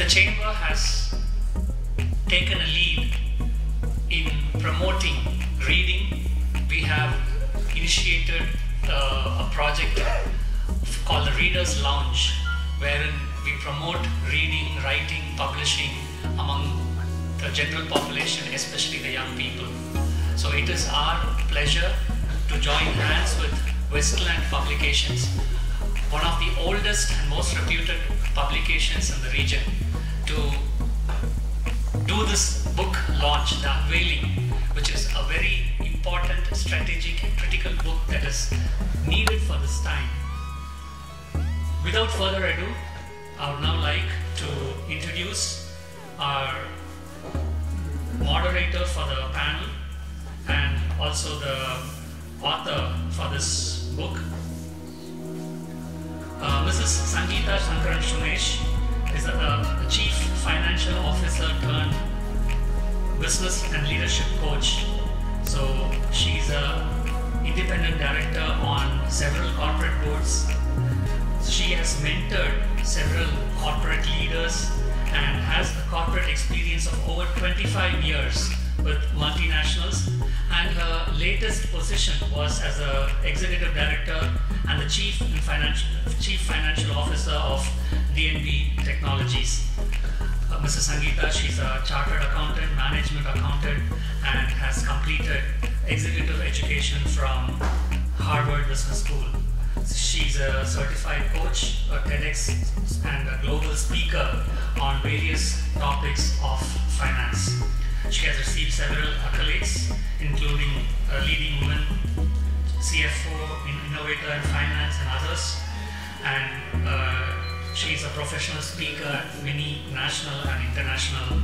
Chamber has taken a lead in promoting reading. We have initiated a project called the Reader's Lounge, wherein we promote reading, writing, publishing among the general population, especially the young people. So it is our pleasure to join hands with Westland Publications, one of the oldest and most reputed publications in the region, to do this book launch, the unveiling, which is a very important, strategic and critical book that is needed for this time. Without further ado, I would now like to introduce our moderator for the panel and also the author for this book. Mrs. Sangeeta Shankaran Sunesh is the Chief Financial Officer turned Business and Leadership Coach. So she's an independent director on several corporate boards. She has mentored several corporate leaders and has a corporate experience of over 25 years with multinationals, and her latest position was as an executive director and the chief financial officer of D&B Technologies. Mrs. Sangeeta, she's a chartered accountant, management accountant, and has completed executive education from Harvard Business School. She's a certified coach, a TEDx, and a global speaker on various topics of finance. She has received several accolades, including a leading woman, CFO, innovator in finance, and others. And she is a professional speaker at many national and international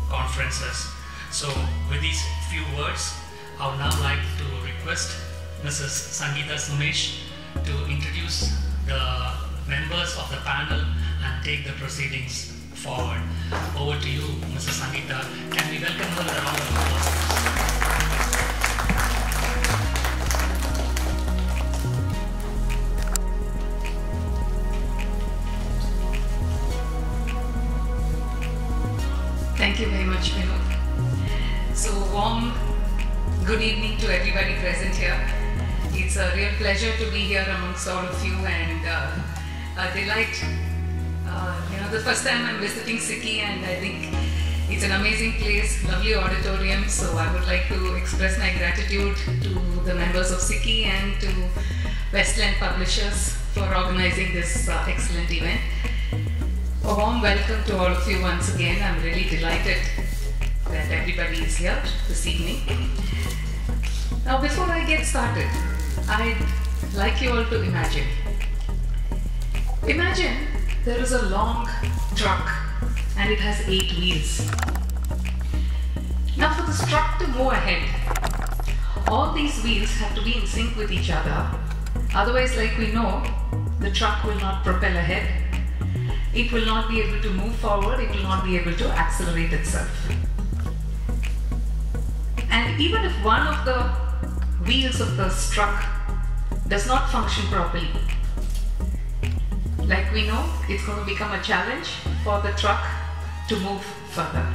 conferences. So, with these few words, I would now like to request Mrs. Sangeeta Sunesh to introduce the members of the panel and take the proceedings forward. Over to you, Mrs. Sangeeta. Can we welcome her with a round of applause? Thank you very much, Vinod. So, warm good evening to everybody present here. It's a real pleasure to be here amongst all of you, and a delight. The first time I'm visiting Sikki, and I think it's an amazing place, lovely auditorium. So I would like to express my gratitude to the members of Sikki and to Westland Publishers for organizing this excellent event. A warm welcome to all of you once again. I'm really delighted that everybody is here this evening. Now, before I get started, I'd like you all to imagine. Imagine there is a long truck and it has 8 wheels. Now, for this truck to move ahead, all these wheels have to be in sync with each other. Otherwise, like we know, the truck will not propel ahead. It will not be able to move forward. It will not be able to accelerate itself. And even if one of the wheels of the truck does not function properly, like we know, it's going to become a challenge for the truck to move further.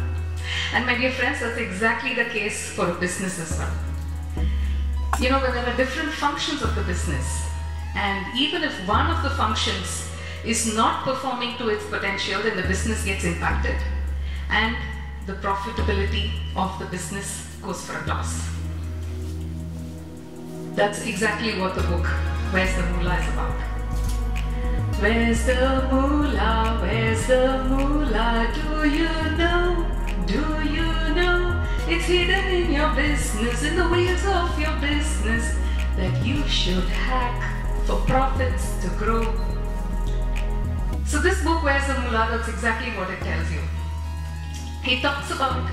And my dear friends, that's exactly the case for a business as well. When there are different functions of the business, and even if one of the functions is not performing to its potential, then the business gets impacted and the profitability of the business goes for a toss. That's exactly what the book Where's the Moolah is about. Where's the moolah? Where's the moolah? Do you know? Do you know? It's hidden in your business, in the wheels of your business, that you should hack for profits to grow. So this book, Where's the Moolah, that's exactly what it tells you. It talks about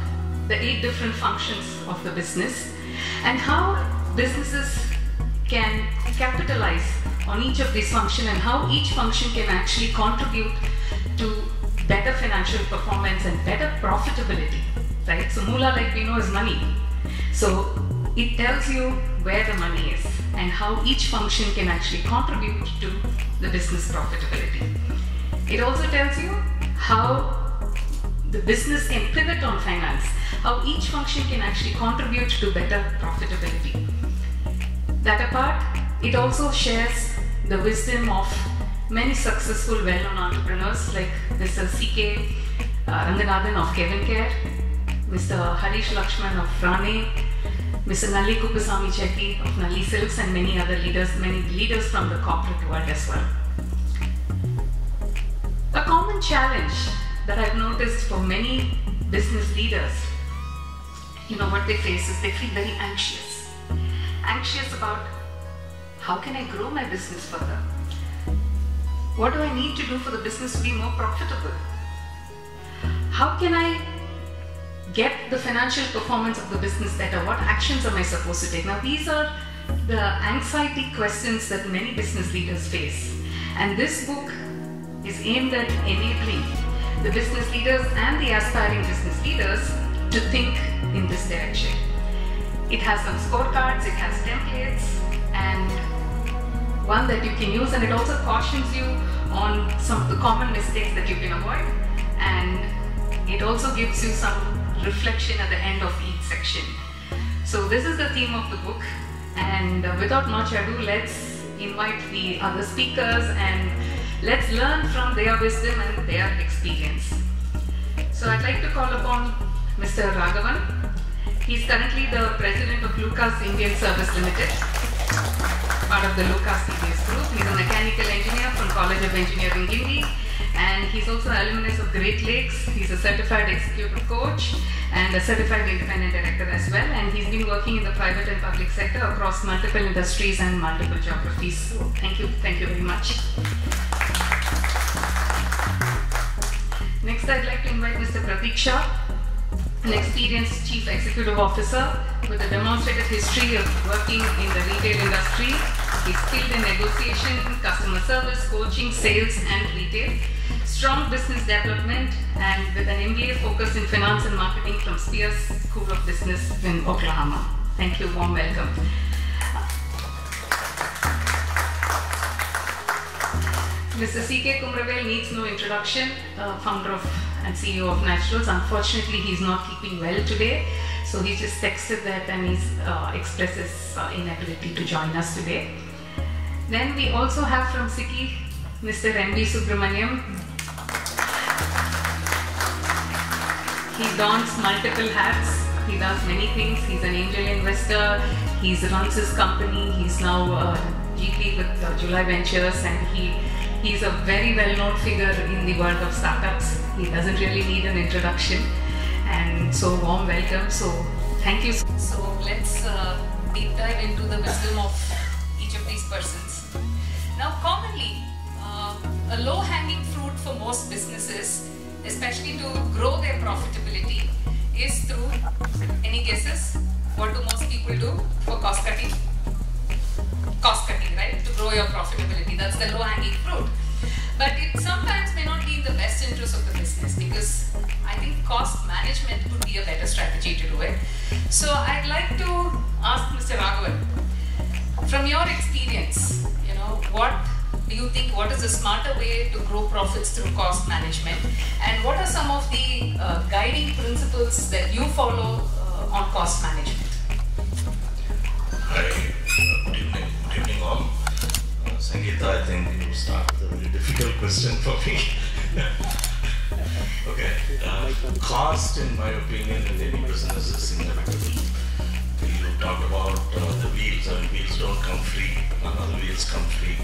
the 8 different functions of the business and how businesses can capitalize on each of these functions and how each function can actually contribute to better financial performance and better profitability, right? So moolah, like we know, is money. So it tells you where the money is and how each function can actually contribute to the business profitability. It also tells you how the business can pivot on finance, how each function can actually contribute to better profitability. That apart, it also shares the wisdom of many successful well-known entrepreneurs like Mr. C.K. Ranganathan of Kevin Care, Mr. Harish Lakshman of Rane, Mr. Nalli Kuppasamy Chetty of Nalli Silks, and many other leaders, many leaders from the corporate world as well. A common challenge that I've noticed for many business leaders, what they face is they feel very anxious. Anxious about how can I grow my business further? What do I need to do for the business to be more profitable? How can I get the financial performance of the business better? What actions am I supposed to take? Now, these are the anxiety questions that many business leaders face. And this book is aimed at enabling the business leaders and the aspiring business leaders to think in this direction. It has some scorecards, it has templates, and one that you can use, and it also cautions you on some of the common mistakes that you can avoid, and it also gives you some reflection at the end of each section. So this is the theme of the book, and without much ado, let's invite the other speakers and let's learn from their wisdom and their experience. So I'd like to call upon Mr. Raghavan. He's currently the President of Lucas Indian Service Limited, part of the Lucas TVS group. He's a mechanical engineer from College of Engineering, Guinea, and he's also an alumnus of Great Lakes. He's a certified executive coach and a certified independent director as well, and he's been working in the private and public sector across multiple industries and multiple geographies. So thank you very much. Next, I'd like to invite Mr. Pratik Shah, an experienced Chief Executive Officer with a demonstrated history of working in the retail industry. He's skilled in negotiation, customer service, coaching, sales, and retail. Strong business development, and with an MBA focused in finance and marketing from Spears School of Business in Oklahoma. Thank you, warm welcome. Mr. C.K. Kumravel needs no introduction, founder of and CEO of Naturals. Unfortunately, he's not keeping well today, so he just texted that and he's expressed his inability to join us today. Then we also have from SICI, Mr. M.V Subramanian. He dons multiple hats. He does many things. He's an angel investor. He runs his company. He's now GP with July Ventures, and he's a very well-known figure in the world of startups. He doesn't really need an introduction, and so warm welcome. So thank you. So let's deep dive into the wisdom of each of these persons. Now, commonly, a low-hanging fruit for most businesses, especially to grow their profitability, is through, any guesses? What do most people do for cost cutting? Cost cutting, right? To grow your profitability. That's the low-hanging fruit. But it sometimes may not be in the best interest of the business, because I think cost management could be a better strategy to do it. So I'd like to ask Mr. Raghavan, from your experience, what do you think, what is a smarter way to grow profits through cost management, and what are some of the guiding principles that you follow on cost management? Hi, good evening all. Sangeeta, I think you start with a very difficult question for me. Okay, cost, in my opinion, in any business is inevitable. You talked about the wheels, and wheels don't come free, none of the wheels come free.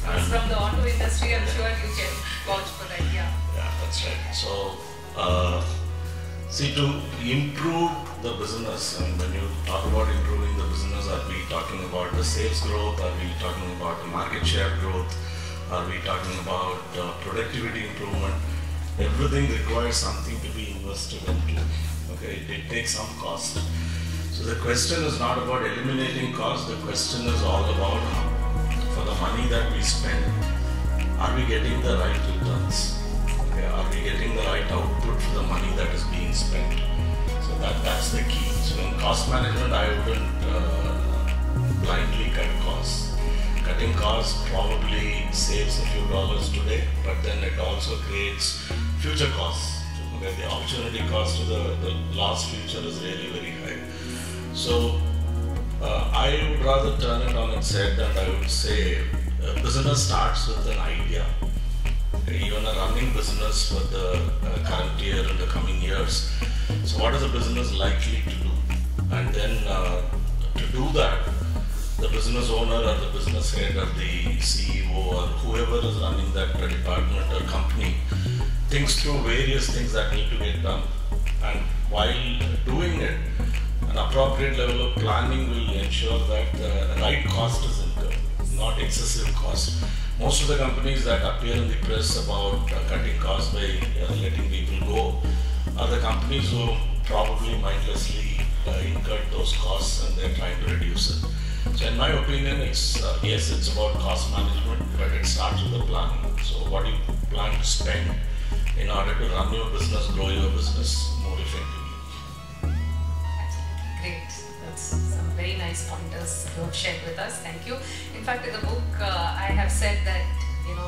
And from the auto industry, I'm sure you can vouch for that, yeah. Yeah, that's right. So, see, to improve the business, and when you talk about improving the business, are we talking about the sales growth? Are we talking about the market share growth? Are we talking about productivity improvement? Everything requires something to be invested into. Okay, it takes some cost. So the question is not about eliminating cost. The question is all about, for the money that we spend, are we getting the right returns? Okay, are we getting the right output for the money that is being spent? So that's the key. So in cost management, I wouldn't blindly cut costs. Cutting costs probably saves a few dollars today, but then it also creates future costs where the opportunity cost to the last future is really very high. So I would rather turn it on its head, and I would say business starts with an idea. Even a running business for the current year and the coming years. So what is the business likely to do? And then to do that, the business owner or the business head or the CEO or whoever is running that department or company thinks through various things that need to get done. And while doing it, an appropriate level of planning will ensure that the right cost is incurred, not excessive cost. Most of the companies that appear in the press about cutting costs by letting people go are the companies who probably mindlessly incurred those costs and they're trying to reduce it. So in my opinion, it's yes, it's about cost management, but it starts with the planning. So what do you plan to spend in order to run your business, grow your business more effectively? Absolutely great. That's some very nice pointers you have shared with us. Thank you. In fact, in the book, I have said that,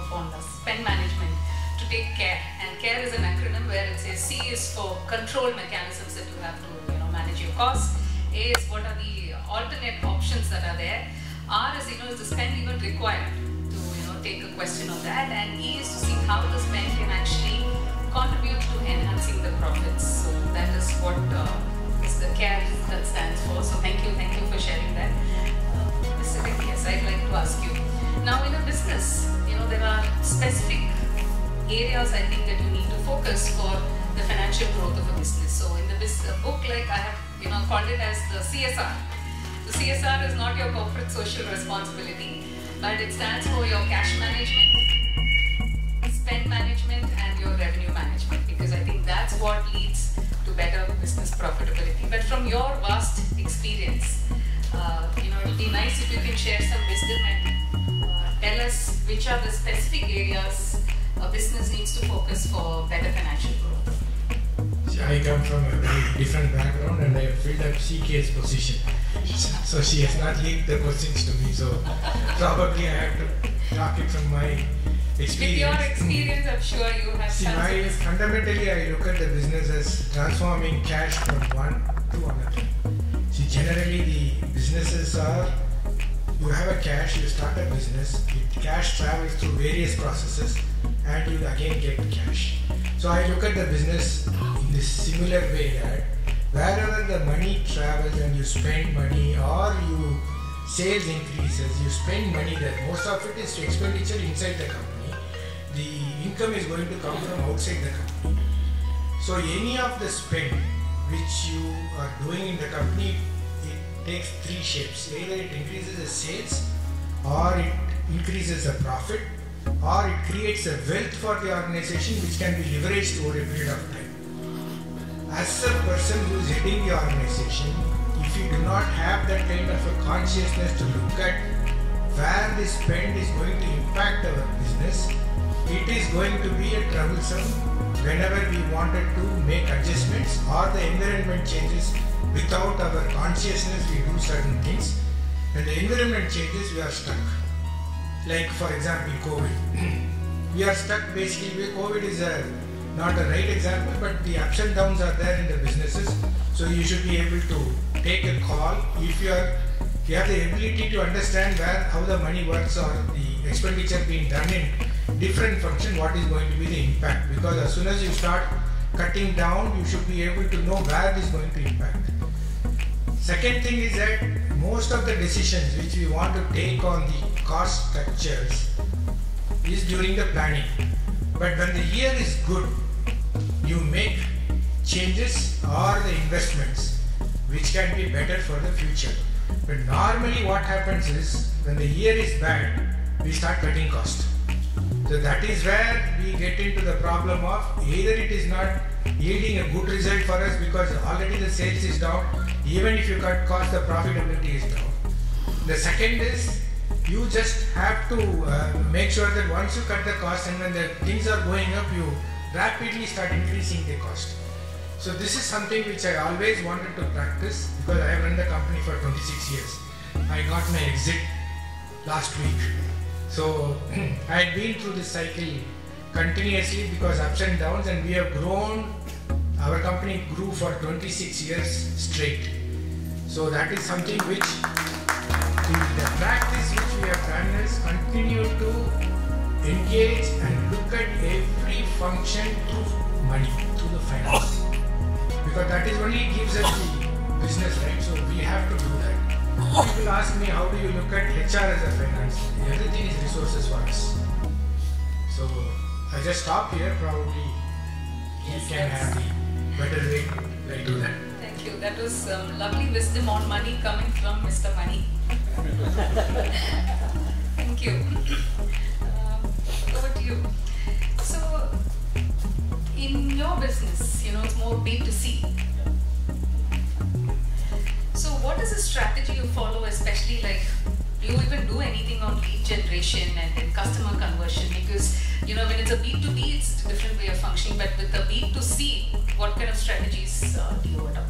for the spend management, to take care. And care is an acronym where it says C is for control mechanisms that you have to, manage your costs. A is what are the alternate options that are there. R is, is the spend even required to, take a question of that. And E is to see how the spend can actually contribute to enhancing the profits. So that is what is the care that stands for. So thank you for sharing that. Mr. Vic, yes, I'd like to ask you. Now in a business, there are specific areas I think that you need to focus for the financial growth of a business. So in the book, like I have, called it as the CSR. The CSR is not your corporate social responsibility, but it stands for your cash management, spend management, and your revenue management, because I think that's what leads to better business profitability. But from your vast experience, it would be nice if you can share some wisdom and tell us which are the specific areas a business needs to focus for better financial growth. I come from a very different background and I filled up CK's position. So she has not linked the questions to me. So probably I have to talk it from my experience. With your experience, I'm sure you have. See, fundamentally I look at the business as transforming cash from one to another. See, generally the businesses are, you have a cash, you start a business, cash travels through various processes and you again get cash. So I look at the business in this similar way that wherever the money travels and you spend money or you sales increases, you spend money there. Most of it is expenditure inside the company. The income is going to come from outside the company. So any of the spend which you are doing in the company, it takes three shapes. Either it increases the sales, or it increases the profit, or it creates a wealth for the organization which can be leveraged over a period of time. As a person who is heading the organization, if you do not have that kind of a consciousness to look at where this spend is going to impact our business, it is going to be a troublesome whenever we wanted to make adjustments or the environment changes. Without our consciousness, we do certain things. When the environment changes, we are stuck. Like for example, COVID. We are stuck basically. COVID is not a right example, but the ups and downs are there in the businesses. So you should be able to take a call. If you have the ability to understand how the money works or the expenditure being done in different function, what is going to be the impact. Because as soon as you start cutting down, you should be able to know where it is going to impact. Second thing is that most of the decisions which we want to take on the cost structures is during the planning. But when the year is good, you make changes or the investments which can be better for the future. But normally what happens is when the year is bad, we start cutting cost. So that is where we get into the problem of either it is not yielding a good result for us because already the sales is down. Even if you cut cost, the profitability is down. The second is you just have to make sure that once you cut the cost and when the things are going up, you rapidly start increasing the cost. So this is something which I always wanted to practice because I have run the company for 26 years. I got my exit last week. So I had been through this cycle continuously because ups and downs, and we have grown. Our company grew for 26 years straight. So that is something which the practice which we have done is continue to engage and look at every function through money, through the finance. Because that is only gives us the business, right? So we have to do that. People ask me, how do you look at HR as a finance? Everything is resources for us. So I just stop here, probably you can have the better way to do that. Thank you. That was lovely wisdom on money coming from Mr. Money. Thank you. Over to you. So, in your business, it's more B2C. So, what is the strategy you follow, especially like, do you even do anything on lead generation and then customer conversion? Because, when it's a B2B, it's a different way of functioning, but with the B2C, what kind of strategies do you adopt?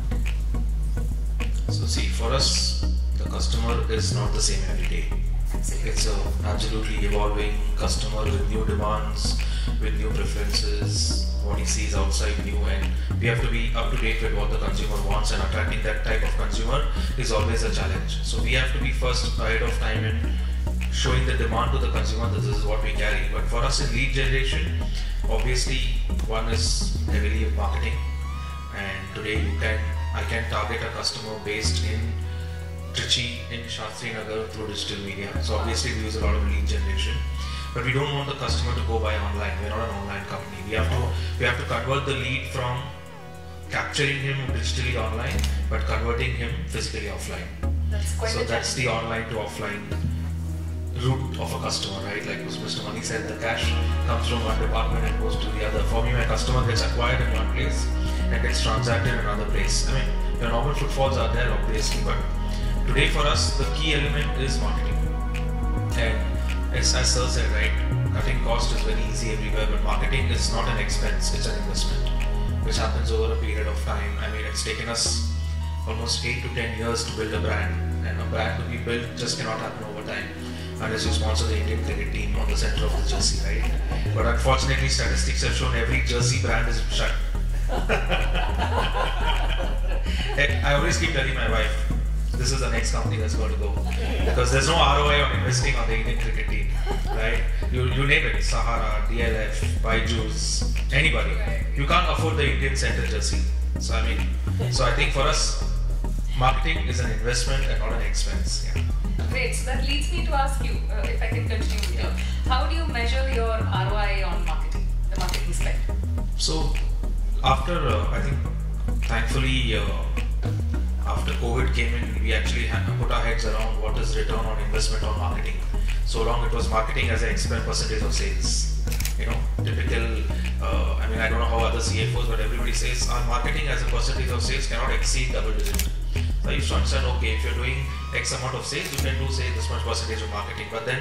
So see, for us, the customer is not the same every day. It's a absolutely evolving customer with new demands, with new preferences. What he sees outside new, and we have to be up to date with what the consumer wants, and attracting that type of consumer is always a challenge. So we have to be first ahead of time in showing the demand to the consumer that this is what we carry. But for us in lead generation, obviously one is heavily in marketing, and today I can target a customer based in Trichy, in Shastri Nagar through digital media. So obviously we use a lot of lead generation, but we don't want the customer to go buy online. We're not an online company. We have to convert the lead from capturing him digitally online, but converting him physically offline. That's the online to offline route of a customer, right? Like Mr. Money said, the cash comes from one department and goes to the other. For me, my customer gets acquired in one place and gets transacted in another place. I mean, your normal footfalls are there obviously, but today for us, the key element is marketing. And as Sir said, right, cutting cost is very easy everywhere, but marketing is not an expense, it's an investment, which happens over a period of time. I mean, it's taken us almost 8 to 10 years to build a brand, and a brand to be built just cannot happen over time unless you sponsor the Indian cricket team on the center of the jersey, right? But unfortunately, statistics have shown every jersey brand is shut. I always keep telling my wife, this is the next company that's going to go, because there's no ROI on investing on the Indian cricket team, right? You name it, Sahara, DLF, Byju's, anybody. You can't afford the Indian center jersey. So I think for us, marketing is an investment and not an expense. Yeah. Great. So that leads me to ask you, if I can continue with you, how do you measure your ROI on marketing, the marketing spend? So after, I think, thankfully, after COVID came in, we actually put our heads around what is return on investment on marketing. So long it was marketing as an expense percentage of sales. Typical, I don't know how other CFOs, but everybody says our marketing as a percentage of sales cannot exceed double digit. So I used to understand, okay, if you're doing X amount of sales, you can do, say, this much percentage of marketing. But then,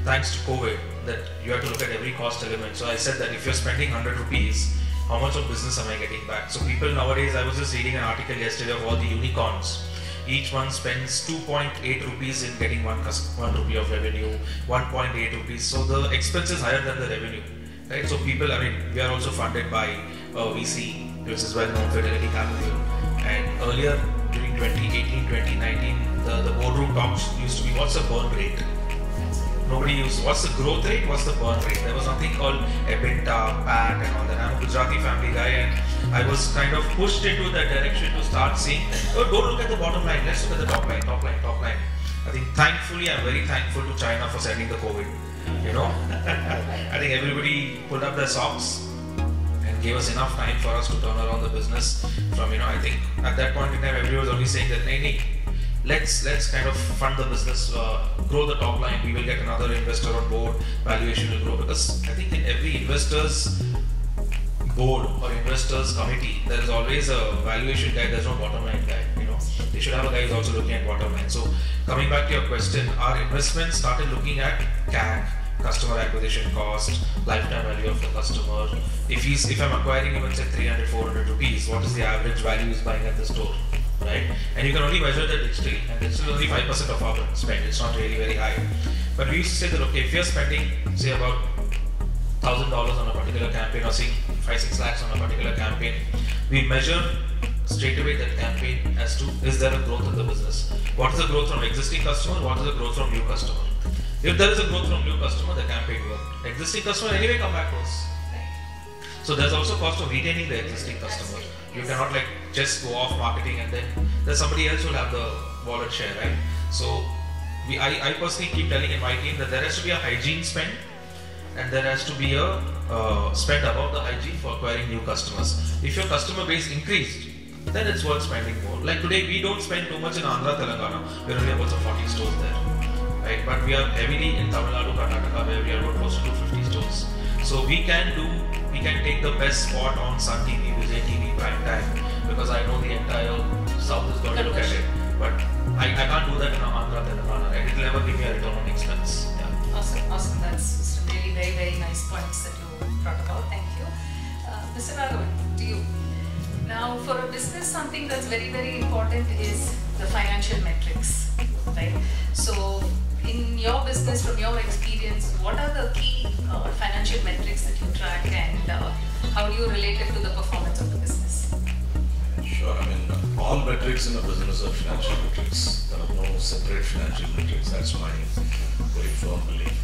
thanks to COVID, that you have to look at every cost element. So I said that if you're spending 100 rupees, how much of business am I getting back? So people nowadays, I was just reading an article yesterday of all the unicorns. Each one spends 2.8 rupees in getting 1 rupee of revenue, 1.8 rupees. So the expense is higher than the revenue, right? So people, we are also funded by VC, which is well known, Fidelity Capital. And earlier, during 2018, 2019, the boardroom talks used to be, what's the burn rate? Nobody used, what's the growth rate, what's the burn rate? There was something called EBITDA, PAT and all that. I'm a Gujarati family guy, and I was kind of pushed into that direction to start seeing, don't look at the bottom line, let's look at the top line. I think thankfully, I'm very thankful to China for sending the COVID. I think everybody pulled up their socks and gave us enough time for us to turn around the business from, I think at that point in time, everyone was only saying that, hey, let's kind of fund the business, grow the top line, we will get another investor on board, valuation will grow. Because I think in every investor's board or investors committee, there is always a valuation guy, there's no bottom line guy. They should have a guy who's also looking at bottom line. So coming back to your question, our investment started looking at CAC, customer acquisition cost, lifetime value of the customer. If I'm acquiring even say 300, 400 rupees, what is the average value he's buying at the store, right? And you can only measure that digitally, and it's still only 5% of our spend. It's not really very high. But we used to say that, okay, if you're spending say about $1,000 on a particular campaign or seeing 5-6 lakhs on a particular campaign, we measure straight away that campaign as to is there a growth in the business? What is the growth from existing customer? What is the growth from new customer? If there is a growth from new customer, the campaign worked. Existing customer anyway come back to us. So there's also cost of retaining the existing customer. You cannot like just go off marketing and then there's somebody else who will have the wallet share, right? So I personally keep telling in my team that there has to be a hygiene spend and there has to be a spend above the hygiene for acquiring new customers. If your customer base increased, then it's worth spending more. Like today, we don't spend too much in Andhra, Telangana. We're only about 40 stores there, right? But we are heavily in Tamil Nadu, Karnataka, where we are about close to 250 stores. So we can take the best spot on Sun TV, Vijay TV, prime time, because I know the entire South is going to look at it. But I can't do that in Andhra, Telangana, right? It will never give me a return on expense. Yeah. Awesome. That's some really very nice points that you brought about. Thank you. Mr. Raghavan, to you. Now, for a business, something that's very important is the financial metrics, right? So, in your business, from your experience, what are the key financial metrics that you track, and how do you relate it to the performance of the business? Sure. I mean, all metrics in a business are financial metrics. There are no separate financial metrics. That's my very firm belief.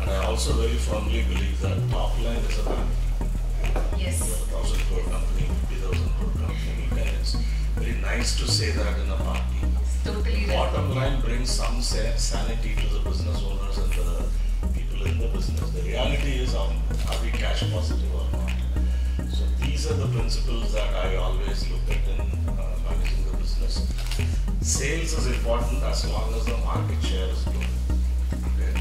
And I also very firmly believe that top line is a value. Yes. You have a 1,000 crore company, 50,000 crore company, and it's very nice to say that in a party. Totally right. Bottom line brings some sanity to the business owners and the people in the business. The reality is, are we cash positive or not? So these are the principles that I always look at in managing the business. Sales is important as long as the market share is growing. Okay.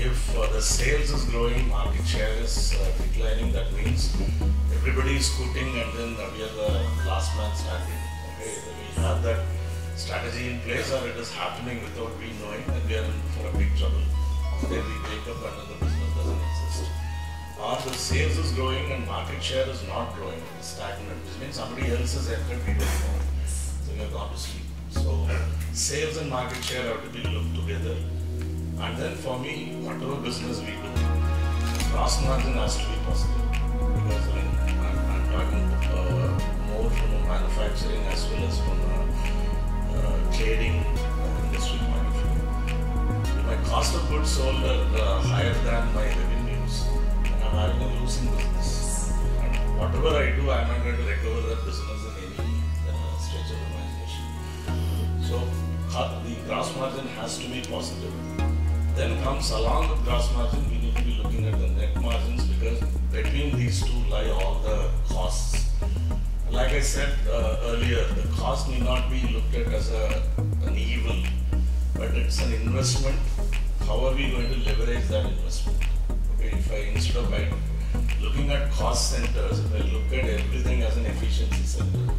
If the sales is growing, market share is declining, that means everybody is scooting and then we are the last man standing. Okay. We have that strategy in place, or it is happening without we knowing, and we are in for a big trouble. Then we wake up and then the business doesn't exist. Or the sales is growing and market share is not growing, it's stagnant, which means somebody else has entered, we don't know. So we have gone to sleep. So sales and market share have to be looked together. And then for me, whatever business we do, gross margin has to be positive. Because I'm talking more from a manufacturing as well as from a trading industry point of view. If my cost of goods sold are higher than my revenues, and I'm having a losing business. And whatever I do, I'm not going to recover that business in any stretch of imagination. So the gross margin has to be positive. Then comes along with gross margin, we need to be looking at the net margins, because between these two lie all the costs. Like I said earlier, the cost need not be looked at as an evil, but it's an investment. How are we going to leverage that investment? Okay, if I, instead of looking at cost centers, if I look at everything as an efficiency center,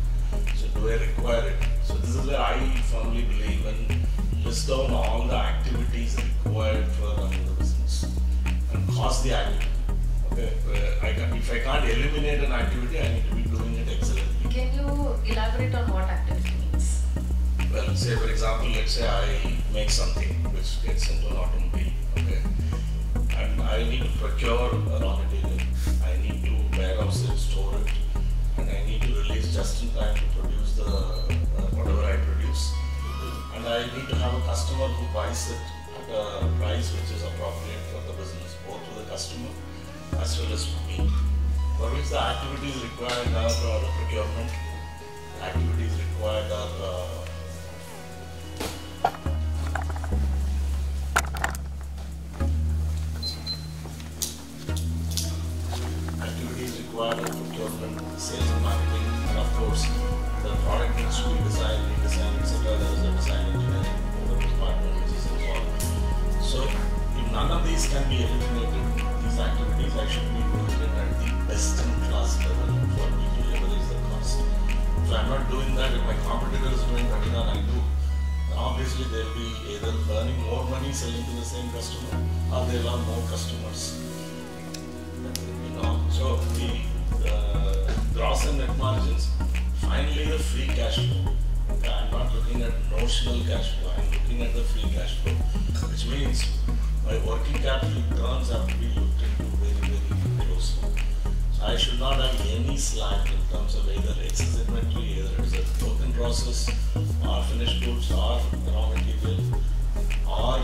so do I require it? So this is where I firmly believe, and list down all the activities required for running the business and cost the activity. Okay, if I can't eliminate an activity, I need to be doing it excellently. Can you elaborate on what activity means? Well, say for example, let's say I make something which gets into an automobile, okay, and I need to procure a raw material, I need to warehouse it, store it, and I need to release just in time to produce the whatever I produce, and I need to have a customer who buys it at a price which is appropriate for the business, both for the customer as well as for me. For which the activities required are the procurement, the activities required are procurement, sales and marketing, and of course the product needs to be designed, redesigned, etc. There is a design engineering department which is involved. So if none of these can be eliminated, these activities I should be doing it at the best in class level for me to leverage the cost. If I'm not doing that, if my competitor is doing better than I do, then obviously they'll be either earning more money selling to the same customer, or they'll have more customers. So the gross and net margins, finally the free cash flow. Okay, I'm not looking at notional cash flow, I'm looking at the free cash flow, which means my working capital returns have to be looked into very I should not have any slack in terms of either excess inventory, either it is a work in process, or finished goods, or raw material, or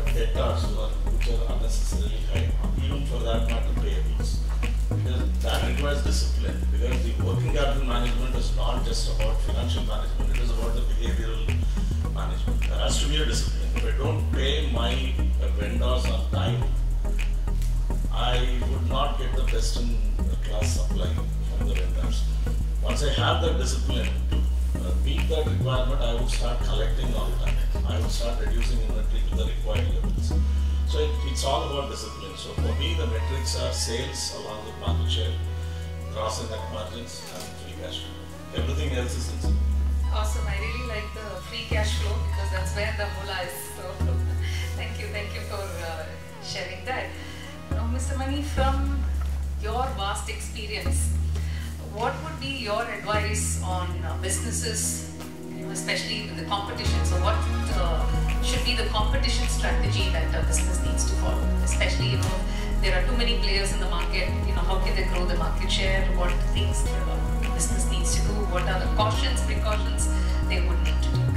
debtors which are unnecessarily high, even for that matter payables. Because that requires discipline, because the working capital management is not just about financial management, it is about the behavioral management. There has to be a discipline. If I don't pay my vendors on time, I would not get the best in class supply from the vendors. Once I have that discipline to meet that requirement, I would start collecting all the time. I would start reducing inventory to the required levels. So it's all about discipline. So for me, the metrics are sales along with market share, gross and net margins, and free cash flow. Everything else is inside. Awesome. I really like the free cash flow because that's where the moolah is. So thank you for sharing that. Now, Mr. Mani, from your vast experience, what would be your advice on businesses, especially with the competition? So what should be the competition strategy that a business needs to follow? Especially, there are too many players in the market, how can they grow the market share? What things the business needs to do? What are the precautions they would need to take?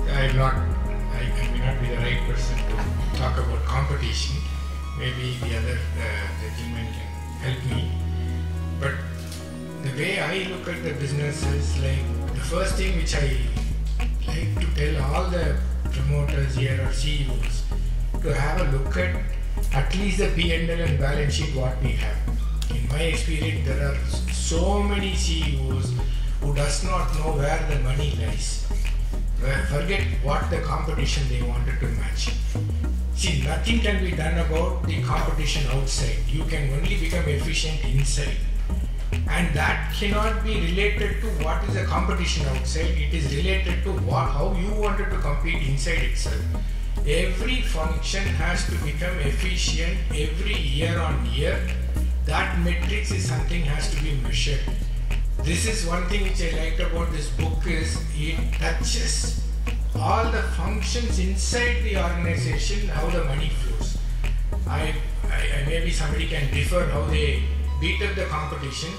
I may not be the right person to talk about competition. Maybe the other gentleman can help me. But the way I look at the business is like the first thing which I like to tell all the promoters here or CEOs to have a look at least the P&L and balance sheet what we have. In my experience, there are so many CEOs who does not know where the money lies. Forget what the competition they wanted to match. See, nothing can be done about the competition outside. You can only become efficient inside. And that cannot be related to what is the competition outside. It is related to how you wanted to compete inside itself. Every function has to become efficient every year on year. That metrics is something has to be measured. This is one thing which I liked about this book is it touches all the functions inside the organization, how the money flows. Maybe somebody can differ how they beat up the competition.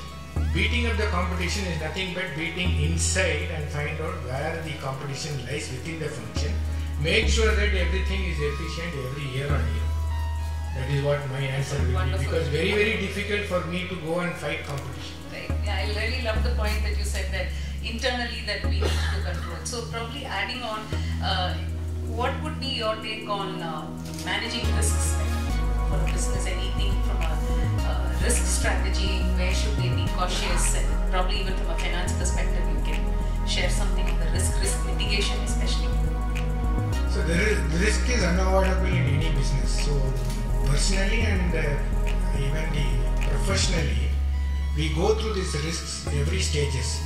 Beating up the competition is nothing but beating inside and find out where the competition lies within the function. Make sure that everything is efficient every year on year. That is what my answer will be, because very, very difficult for me to go and fight competition. Right. Yeah, I really love the point that you said that internally that we need to control. So probably adding on, what would be your take on managing risks for a business? Anything from a risk strategy, where should they be cautious, and probably even from a finance perspective, you can share something on the risk mitigation especially. So the risk is unavoidable in any business. So personally and even professionally, we go through these risks every stages.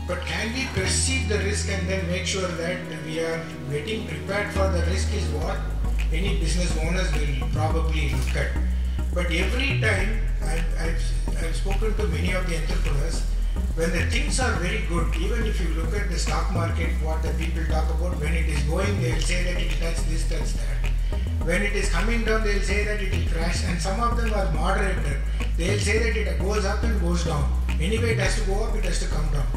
But can we perceive the risk and then make sure that we are getting prepared for the risk is what any business owners will probably look at. But every time I've spoken to many of the entrepreneurs, when the things are very good, even if you look at the stock market, what the people talk about, when it is going, they will say that it will touch this, touch that. When it is coming down, they will say that it will crash, and some of them are moderated. They will say that it goes up and goes down. Anyway, it has to go up, it has to come down.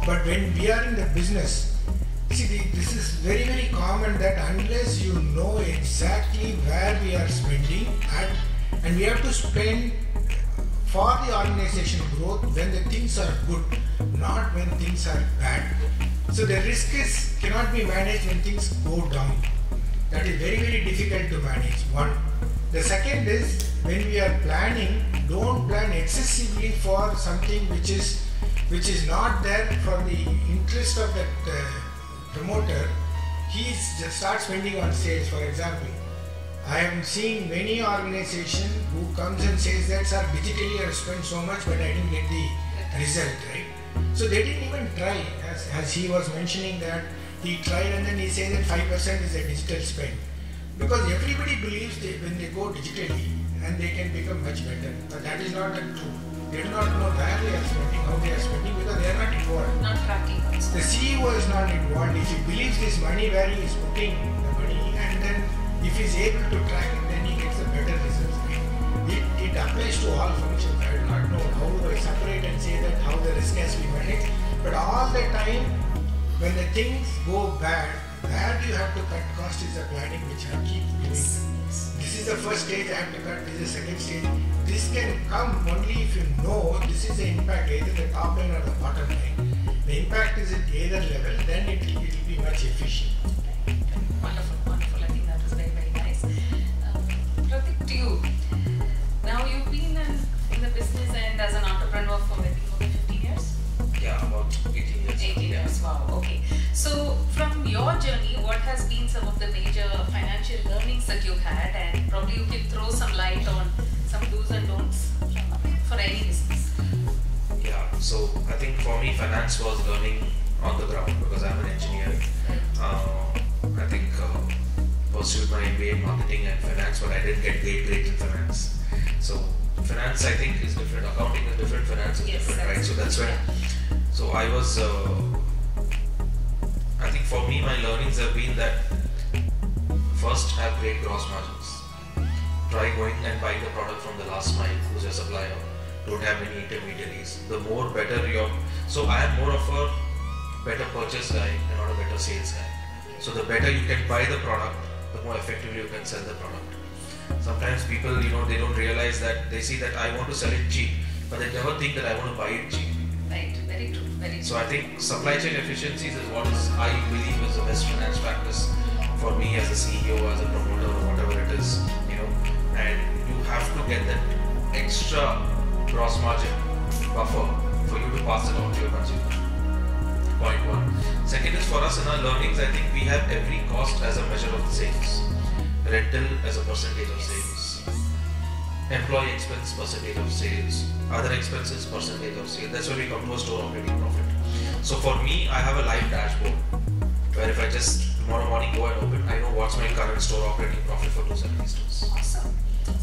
But when we are in the business, see, this is very, very common that unless you know exactly where we are spending at, and we have to spend for the organization growth when the things are good, not when things are bad. So the risk cannot be managed when things go down. That is very, very difficult to manage. One. The second is when we are planning, don't plan excessively for something which is not there for the interest of that promoter. He starts spending on sales, for example. I am seeing many organizations who comes and says that, sir, digitally I have spent so much but I didn't get the result, right? So they didn't even try, as he was mentioning that he tried and then he says that 5% is a digital spend. Because everybody believes that when they go digitally and they can become much better, but that is not the truth. They do not know where they are spending, how they are spending, because they are not involved. Not tracking. The CEO is not involved. If he believes this money where he is putting the money, and then if he is able to track it, then he gets a better results. It applies to all functions. I do not know how do I separate and say that how the risk has been managed. But all the time, when the things go bad, where do you have to cut cost is the planning which I keep doing. This is the first stage I have to cut, this is the second stage. This can come only if you know this is the impact, either the top line or the bottom line. The impact is at either level, then it will be much efficient. Wonderful, wonderful. I think that was very, very nice. Pratik, to you. Now you've been in the business and as an entrepreneur for maybe over 15 years? Yeah, about 18 years. 18 years, wow, okay. So from your journey, what has been some of the major financial learnings that you've had, and probably you can throw some light on some do's and don'ts for any business? Yeah, so I think for me finance was learning on the ground because I'm an engineer. I think pursued my MBA in marketing and finance, but I didn't get great grades in finance. So finance I think is different, accounting is different, finance is different, right? So that's where, so I was, I think for me my learnings have been that first have great gross margins. Try going and buying the product from the last mile, who's your supplier. Don't have many intermediaries. The more better your, so I am more of a better purchase guy and not a better sales guy. So the better you can buy the product, the more effectively you can sell the product. Sometimes people, they don't realize that they see that I want to sell it cheap, but they never think that I want to buy it cheap. Right, very true, very true. So I think supply chain efficiencies is what I believe is the best finance practice for me as a CEO, as a promoter, or whatever it is, and you have to get that extra gross margin buffer for you to pass it on to your consumer. Point one. Second is for us in our learnings, I think we have every cost as a measure of the sales. Rental as a percentage of sales. Employee expense percentage of sales. Other expenses percentage of sales. That's where we come to a store operating profit. So for me, I have a live dashboard where if I just tomorrow morning go and open, I know what's my current store operating profit for 270 stores. Awesome.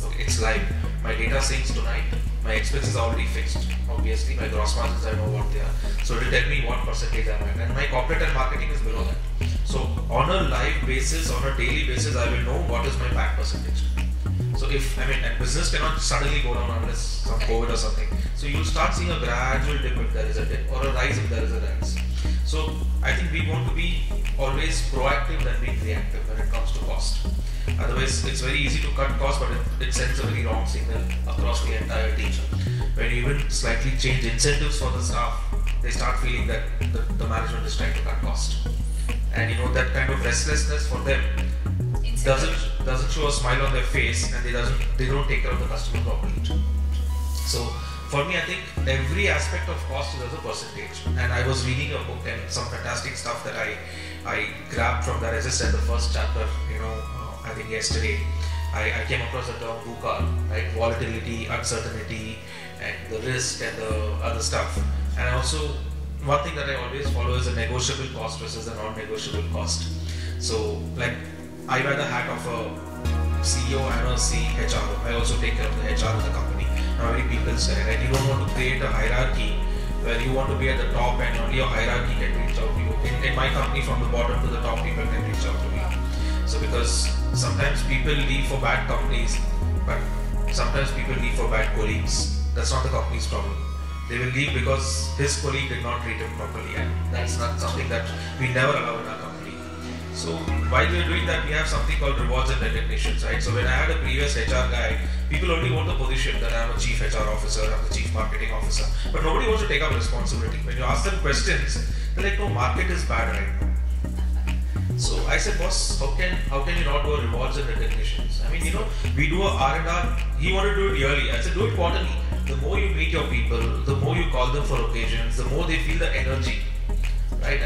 Okay, it's live. My data syncs tonight. My expenses are already fixed. Obviously, my gross margins, I know what they are. So it will tell me what percentage I'm at. And my corporate and marketing is below that. So on a live basis, on a daily basis, I will know what is my back percentage. So and business cannot suddenly go down unless some COVID or something. So you will start seeing a gradual dip if there is a dip, or a rise if there is a rise. So I think we want to be always proactive than being reactive when it comes to cost. Otherwise, it's very easy to cut costs, but it sends a very wrong signal across the entire team. When you even slightly change incentives for the staff, they start feeling that the management is trying to cut cost. And that kind of restlessness for them doesn't show a smile on their face, and they don't take care of the customer properly. So for me, I think every aspect of cost is as a percentage. And I was reading a book and some fantastic stuff that I grabbed from that. I just read the first chapter, I think yesterday. I came across the term VUCA, right? Volatility, uncertainty, and the risk and the other stuff. And also, one thing that I always follow is a negotiable cost versus a non-negotiable cost. So, I wear the hat of a CEO and a CHRO. I also take care of the HR of the company. I'm a very people's guy, right? You don't want to create a hierarchy where you want to be at the top and only your hierarchy can reach out to you. In my company, from the bottom to the top, people can reach out to me. So because sometimes people leave for bad companies, but sometimes people leave for bad colleagues. That's not the company's problem. They will leave because his colleague did not treat him properly, and that's not something that we never allow in our company. So while we are doing that, we have something called rewards and recognitions, right? So when I had a previous HR guy, people only want the position that I'm a chief HR officer, I'm the chief marketing officer, but nobody wants to take up responsibility. When you ask them questions, they're like, no, market is bad right now. So I said, boss, how can you not do rewards and recognitions? We do a R&R. He wanted to do it yearly. I said, do it quarterly. The more you meet your people, the more you call them for occasions, the more they feel the energy, right?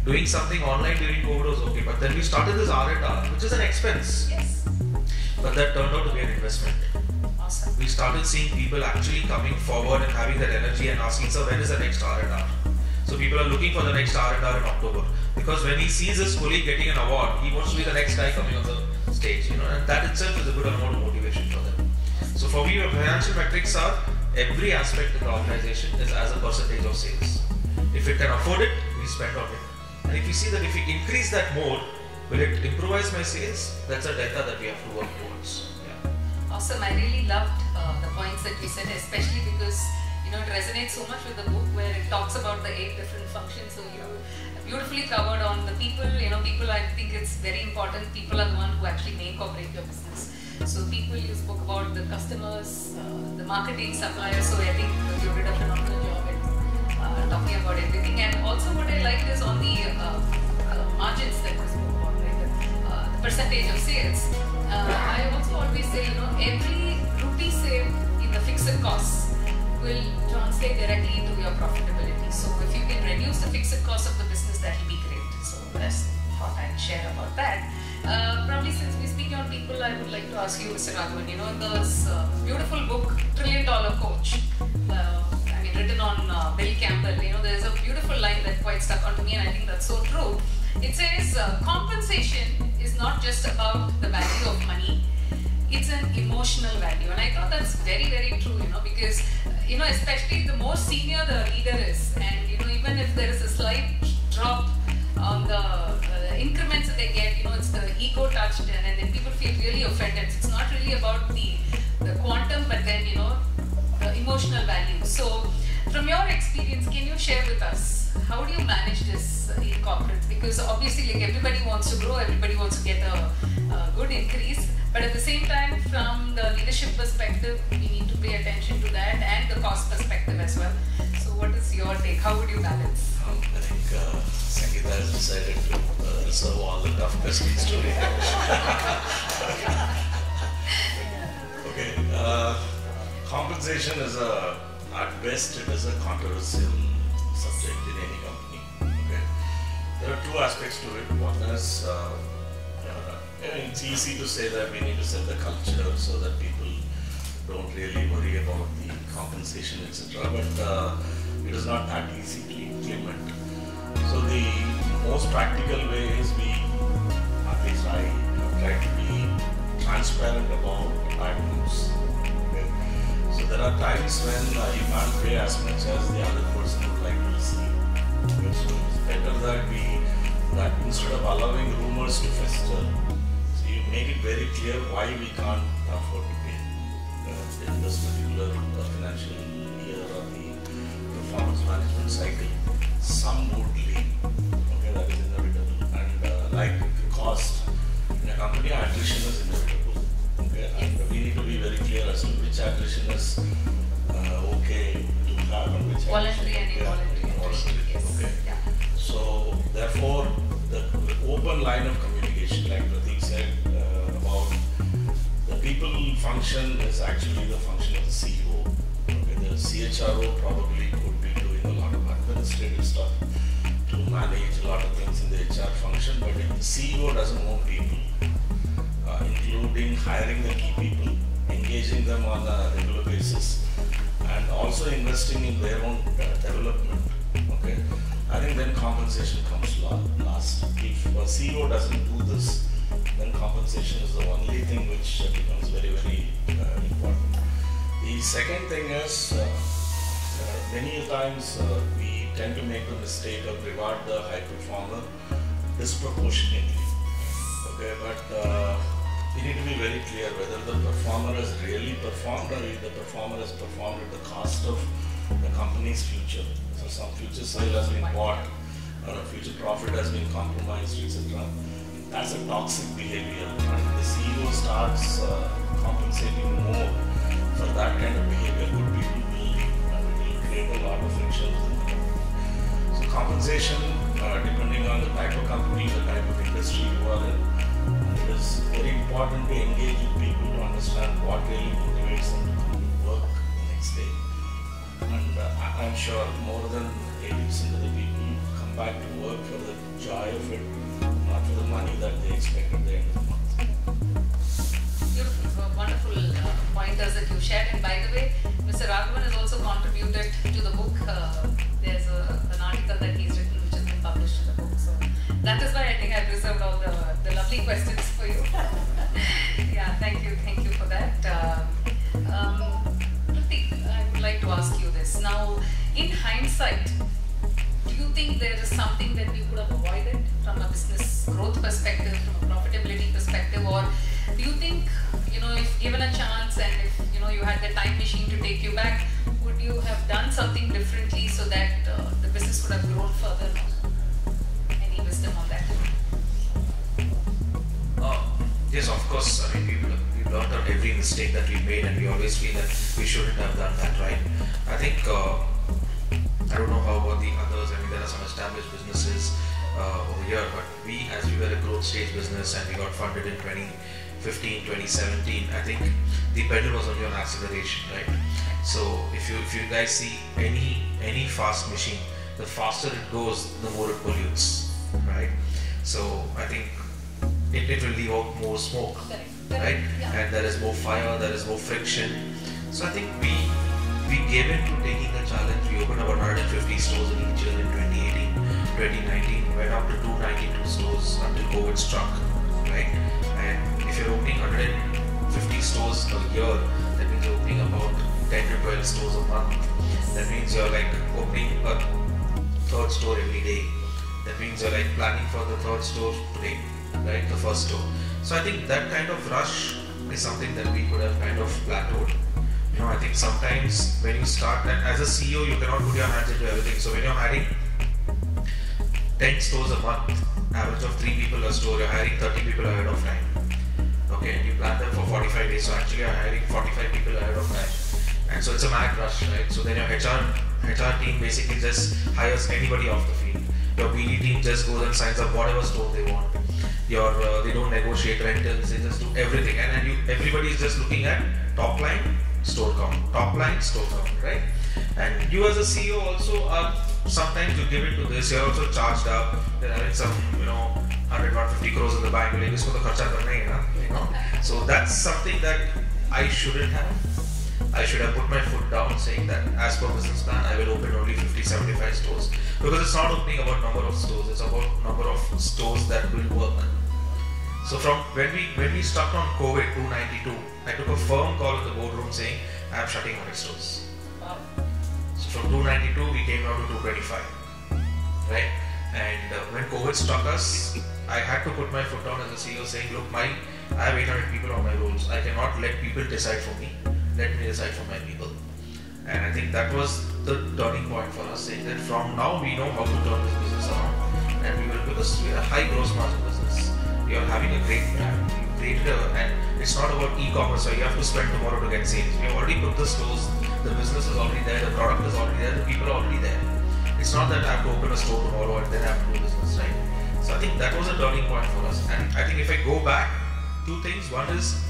Doing something online during COVID was okay, but then we started this R&R, which is an expense. Yes. But that turned out to be an investment. Awesome. We started seeing people actually coming forward and having that energy and asking, sir, when is the next R&R? So people are looking for the next R&R in October. Because when he sees his colleague getting an award, he wants to be the next guy coming on the stage, and that itself is a good amount of motivation for them. So for me, financial metrics are every aspect of the organization is as a percentage of sales. If it can afford it, we spend on it. And if we see that if we increase that more, will it improvise my sales? That's a delta that we have to work towards. Yeah. Awesome. I really loved the points that you said, especially because it resonates so much with the book where it talks about the 8 different functions. So you beautifully covered on the people. People, I think it's very important. People are the one who actually make or break your business. So people, you spoke about the customers, the marketing, suppliers. So I think you did a phenomenal job in talking about everything. And also what I liked is on the margins that you spoke about, right? The percentage of sales. I also always say, every rupee saved in the fixed costs will translate directly to your profitability. So if you can reduce the fixed cost of the business, that will be great. So that's what I'd share about that. Probably since we speak on people, I would like to ask you, Mr. Raghavan, in this beautiful book, $1 Trillion Coach, written on Bill Campbell, there's a beautiful line that quite stuck onto me, and I think that's so true. It says, compensation is not just about the value of money, it's an emotional value. And I thought that's very, very true, because, especially the more senior the leader is, and, even if there is a slight drop on the increments that they get, it's the ego touched, and then people feel really offended. It's not really about the quantum, but then, the emotional value. So, from your experience, can you share with us, how do you manage this in corporates? Because obviously, everybody wants to grow, everybody wants to get a good increase, but at the same time, from the leadership perspective, we need to pay attention to that, and the cost perspective as well. So what is your take? How would you balance? I think Sangeeta has decided to reserve all the tough questions to me. Okay. Compensation is at best, it is a controversial subject in any company. Okay. There are 2 aspects to it. One is, it's easy to say that we need to set the culture so that people don't really worry about the compensation, etc. But it is not that easy to implement. So the most practical way is at least I try to be transparent about bad news. Okay? So there are times when you can't pay as much as the other person would like to receive. Okay? So it's better that instead of allowing rumors to fester, so you make it very clear why we can't afford to pay in this particular financial year or the performance management cycle. Some would leave. Okay, that is inevitable. And like cost in a company, attrition is inevitable. Okay, and we need to be very clear as to which attrition is okay to have and which voluntary and involuntary. Yes. Okay. Yeah. So therefore, the open line of communication, like Pratik said, about the people function is actually the function of the CEO. Okay, the CHRO probably could be doing a lot of administrative stuff to manage a lot of things in the HR function, but if the CEO doesn't own people, including hiring the key people, engaging them on a regular basis, and also investing in their own development, okay, I think then compensation comes last. If a CEO doesn't do this, then compensation is the only thing which becomes very, very important. The second thing is, many times we tend to make the mistake of reward the high performer disproportionately. Okay, but we need to be very clear whether the performer has really performed or if the performer has performed at the cost of the company's future. So some future sale has been bought or a future profit has been compromised, etc. That's a toxic behavior, and the CEO starts compensating more for that kind of behavior. Good people will leave, and it will create a lot of friction within the company. So compensation, depending on the type of company, the type of industry you are in, it is very important to engage with people to understand what really motivates them to come to work the next day. And I'm sure more than 80% of the people come back to work for the joy of it, not for the money that they expect at the end of the month. Beautiful, wonderful pointers that you shared. And by the way, Mr. Raghavan has also contributed to the book. There's an article that he's written which has been published in the book. So that is why I think I've reserved all the lovely questions for you. Yeah, thank you for that. Pratik, I would like to ask you this. Now, in hindsight, do you think there is something that we could have avoided from a business growth perspective, from a profitability perspective, or do you think, if given a chance and if you had the time machine to take you back, would you have done something differently so that the business could have grown further? Any wisdom on that? Yes, of course. I mean, we've learned out every mistake that we made, and we always feel that we shouldn't have done that, right? I think I don't know how about the others. I mean, there are some established businesses over here, but as we were a growth stage business and we got funded in 2015, 2017, I think the pedal was only on acceleration, right? So if you guys see any fast machine, the faster it goes, the more it pollutes, right? So I think it will leave out more smoke, right? Yeah. And there is more fire, there is more friction. So I think we gave in to taking the challenge. We opened about 150 stores in each year in 2018, 2019, went up to 292 stores until COVID struck, right? And if you're opening 150 stores a year, that means you're opening about 10 to 12 stores a month. That means you're like opening a third store every day. That means you're like planning for the third store today, right? The first store. So I think that kind of rush is something that we could have kind of plateaued. I think sometimes when you start, and as a CEO, you cannot put your hands into everything. So when you're hiring 10 stores a month, average of 3 people a store, you're hiring 30 people ahead of time. Okay, and you plan them for 45 days. So actually you're hiring 45 people ahead of time. And so it's a mad rush, right? So then your HR team basically just hires anybody off the field. Your BD team just goes and signs up whatever store they want. They don't negotiate rentals, they just do everything. And then everybody is just looking at top line, store count, top line, store count, right? And you as a CEO also are, sometimes you give into this, you're also charged up, you're having some, 100, 150 crores in the bank, you're like, isko to kharcha karna hai, So that's something that I shouldn't have. I should have put my foot down saying that as per business plan, I will open only 50, 75 stores. Because it's not opening about number of stores, it's about number of stores that will work. So from when we stuck on COVID 292, I took a firm call in the boardroom saying, I am shutting my stores. Wow. So from 292, we came down to 225, right? And when COVID struck us, I had to put my foot down as a CEO saying, look, I have 800 people on my rolls. I cannot let people decide for me. Let me decide for my people. And I think that was the turning point for us, saying that from now we know how to turn this business around. And because we are a high gross margin business, we are having a great brand. We created and it's not about e-commerce, so you have to spend tomorrow to get sales. We have already put the stores, the business is already there, the product is already there, the people are already there. It's not that I have to open a store tomorrow and then I have to do business, right? So I think that was a turning point for us. And I think if I go back, 2 things. One is,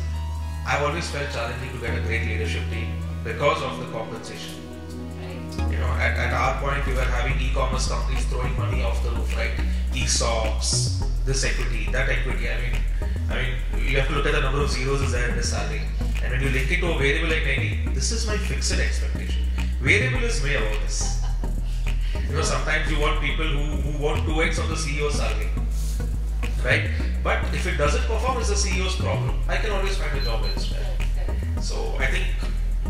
I've always felt challenging to get a great leadership team because of the compensation. At our point, we were having e-commerce companies throwing money off the roof, right? ESOPs, this equity, that equity. I mean, you have to look at the number of zeros is there in the salary. And when you link it to a variable like 90, this is my fixed expectation. Variable is way about this. Sometimes you want people who want 2x of the CEO's salary, right? But if it doesn't perform, it's the CEO's problem. I can always find a job elsewhere. So I think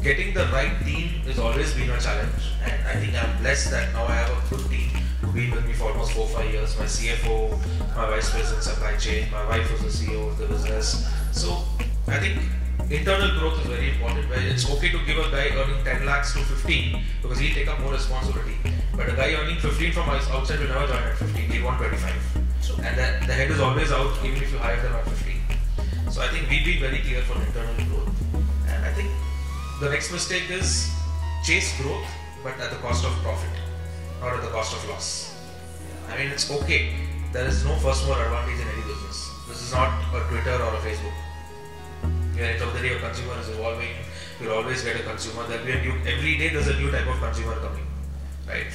getting the right team has always been a challenge, and I think I'm blessed that now I have a good team who've been with me for almost 4-5 years. My CFO, my Vice President supply chain, my wife was the CEO of the business. So I think internal growth is very important, where it's okay to give a guy earning 10 lakhs to 15 because he'll take up more responsibility. But a guy earning 15 from outside will never join at 15, he'll want 25. And the head is always out even if you hire them at 15. So I think we've been very clear for internal growth. And I think the next mistake is chase growth but at the cost of profit, not at the cost of loss. I mean, it's okay. There is no first mover advantage in any business. This is not a Twitter or a Facebook. At the end of the day, your consumer is evolving. You'll always get a consumer. Every day there's a new type of consumer coming. Right?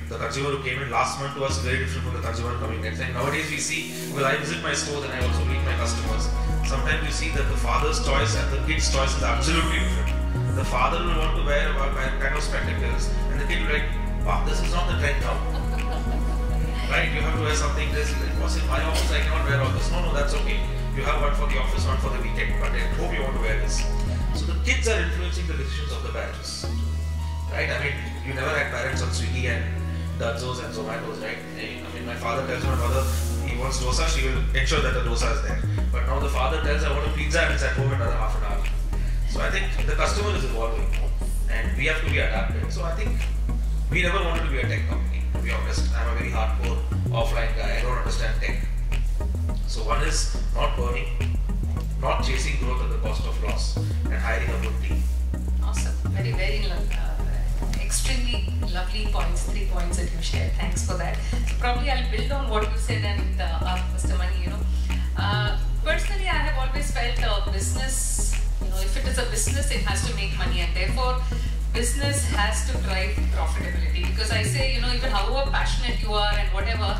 The consumer who came in last month to us is very different from the consumer coming next. And nowadays we see, well, I visit my store and I also meet my customers. Sometimes you see that the father's choice and the kid's choice is absolutely different. The father will want to wear a kind of spectacles and the kid will be like, wow, this is not the trend now. Right? You have to wear something this. Was in my office I cannot wear all this. No, that's okay. You have one for the office, one for the weekend, but at home you want to wear this. So the kids are influencing the decisions of the parents. Right? You never had parents on Swiggy and Dunzos and Zomatos, right? My father tells my mother, he wants dosa, she will ensure that the dosa is there. But now the father tells, I want a pizza and it's at home in another half an hour. So I think the customer is evolving and we have to be adapted. So I think we never wanted to be a tech company, to be honest. I'm a very hardcore offline guy. I don't understand tech. So one is not burning, not chasing growth at the cost of loss, and hiring a good team. Awesome. Very, very extremely lovely points, 3 points that you shared. Thanks for that. So probably I'll build on what you said and Mr. Mani, personally I have always felt business, if it is a business, it has to make money, and therefore business has to drive profitability. Because I say, even however passionate you are and whatever,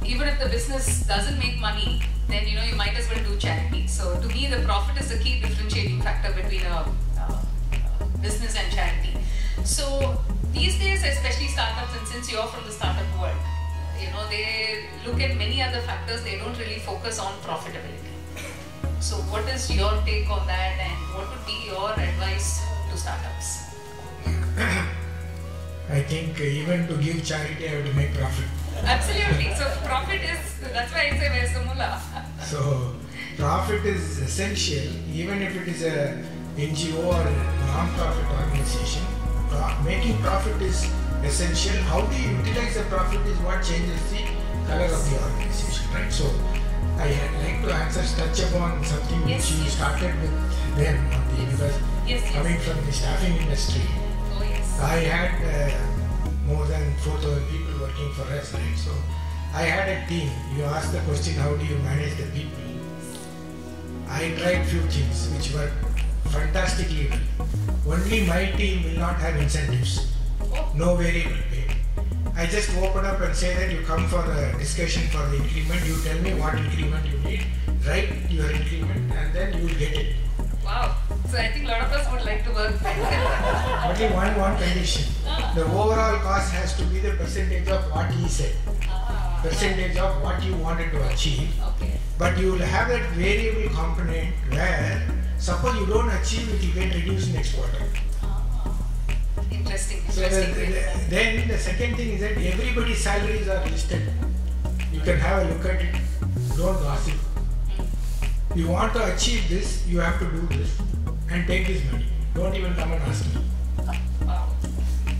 even if the business doesn't make money, then you might as well do charity. So to me, the profit is the key differentiating factor between a business and charity. So these days, especially startups, and since you're from the startup world, they look at many other factors. They don't really focus on profitability. So what is your take on that, and what would be your advice to startups? I think even to give charity, I have to make profit. Absolutely. So profit is, that's why I say where's the moolah. So profit is essential, even if it is a NGO or a non-profit organization. Making profit is essential. How do you utilize the profit is what changes the color of the organization, right? So I like to touch upon something which you started with them, because coming from the staffing industry, I had more than 4,000 people working for us, right? So I had a team. You asked the question, how do you manage the people? I tried few things which were fantastically well. Only my team will not have incentives, no variable pay. I just open up and say that you come for a discussion for the increment, you tell me what increment you need, write your increment, and then you will get it. Wow. So I think a lot of us would like to work. Only one condition. The overall cost has to be the percentage of what he said. Percentage of what you wanted to achieve. Okay. But you will have that variable component where suppose you don't achieve it, you get reduced next quarter. Interesting. So then the second thing is that everybody's salaries are listed. You can have a look at it. Don't gossip. You want to achieve this, you have to do this and take this money. Don't even come and ask me. Wow.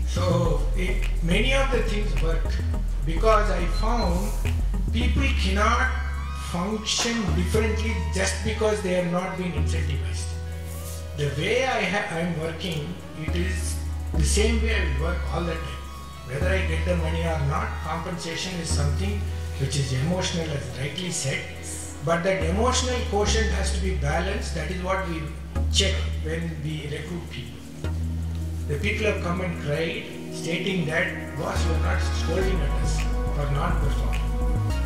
So many of the things work because I found people cannot function differently just because they have not been incentivized. The way I am working, it is the same way I will work all the time. Whether I get the money or not, compensation is something which is emotional, as rightly said. But that emotional quotient has to be balanced. That is what we check when we recruit people. The people have come and cried, stating that, boss, you are not scolding at us for not performing.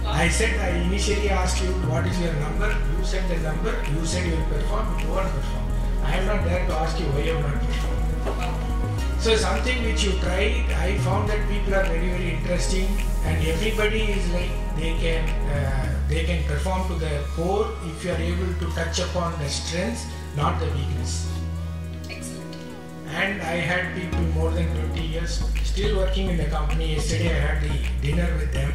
I said, I initially asked you, what is your number? You said the number, you said you will perform, you won't perform. I am not there to ask you why you have not performed. So something which you tried, I found that people are very, very interesting, and everybody is like, they can perform to their core if you are able to touch upon the strengths, not the weakness. Excellent. And I had people more than 20 years still working in the company. Yesterday I had the dinner with them.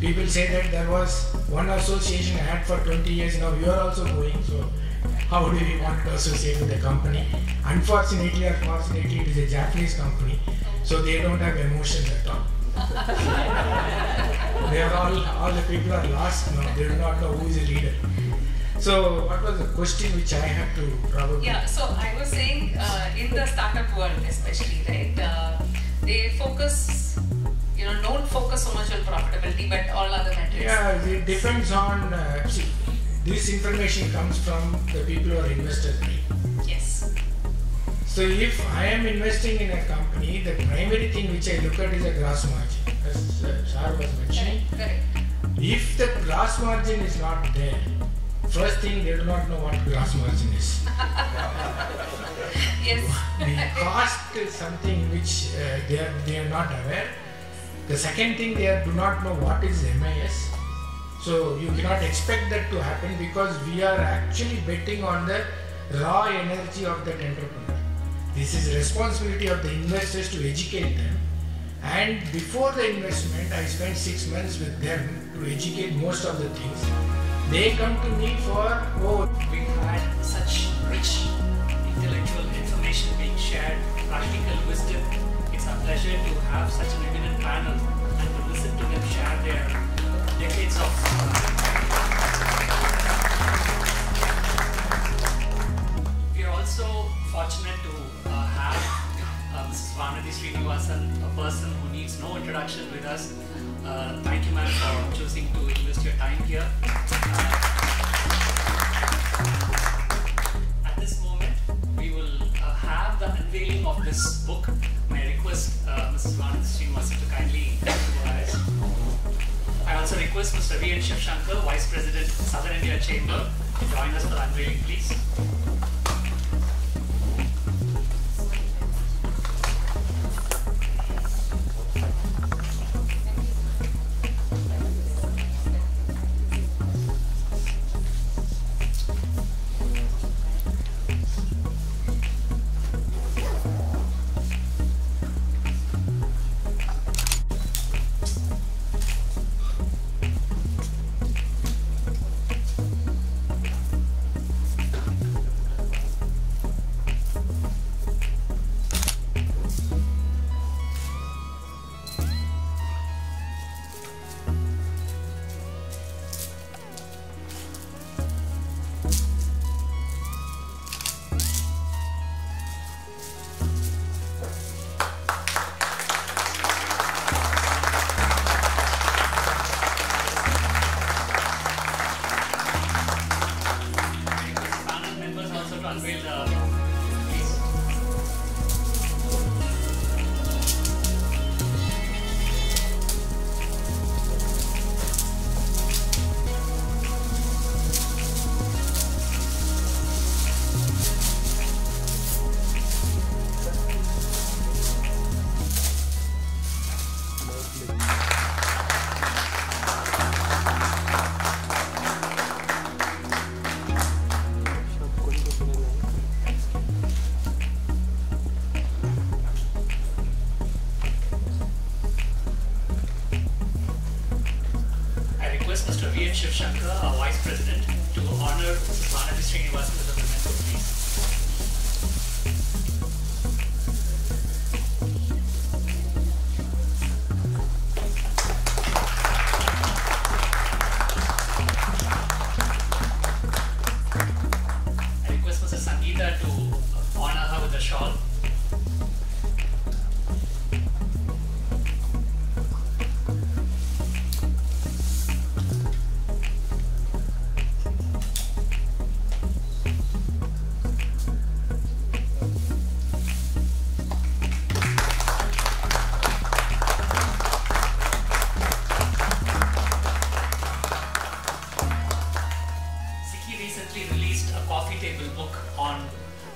People say that there was one association I had for 20 years, now you are also going, so how do we want to associate with the company? Unfortunately or fortunately, it is a Japanese company, so they don't have emotions at all. They are all the people are lost now, they do not know who is a leader. So what was the question which I had to probably... Yeah, so I was saying in the startup world especially, right, they focus, don't focus so much on profitability but all other metrics. Yeah, it depends on, see, this information comes from the people who are investors, right? Yes. So if I am investing in a company, the primary thing which I look at is a gross margin, as Shah was mentioning. Correct. If the gross margin is not there, first thing they do not know what gross margin is. Yes. The cost is something which they are not aware. The second thing, they do not know what is MIS. So you cannot expect that to happen because we are actually betting on the raw energy of that entrepreneur. This is responsibility of the investors to educate them. And before the investment, I spent 6 months with them to to educate most of the things. They come to me for, We've had such rich intellectual information being shared, practical wisdom. It's a pleasure to have such an eminent panel and to listen to them share their decades of We are also fortunate to have Mrs. Vanathi Srinivasan, a person who needs no introduction with us. Thank you, ma'am, for choosing to invest your time here. At this moment, we will have the unveiling of this book. May I request Mrs. Vanathi Srinivasan to kindly come to us. I also request Mr. V. N. Shivshankar, Vice President, Southern India Chamber, to join us for the unveiling, please. Mr. V. N. Shivshankar, our Vice President, to honor Mrs. Vanathi Srinivasan with a memento, please. I request Mrs. Sangeeta to honor her with a shawl. Recently released a coffee table book on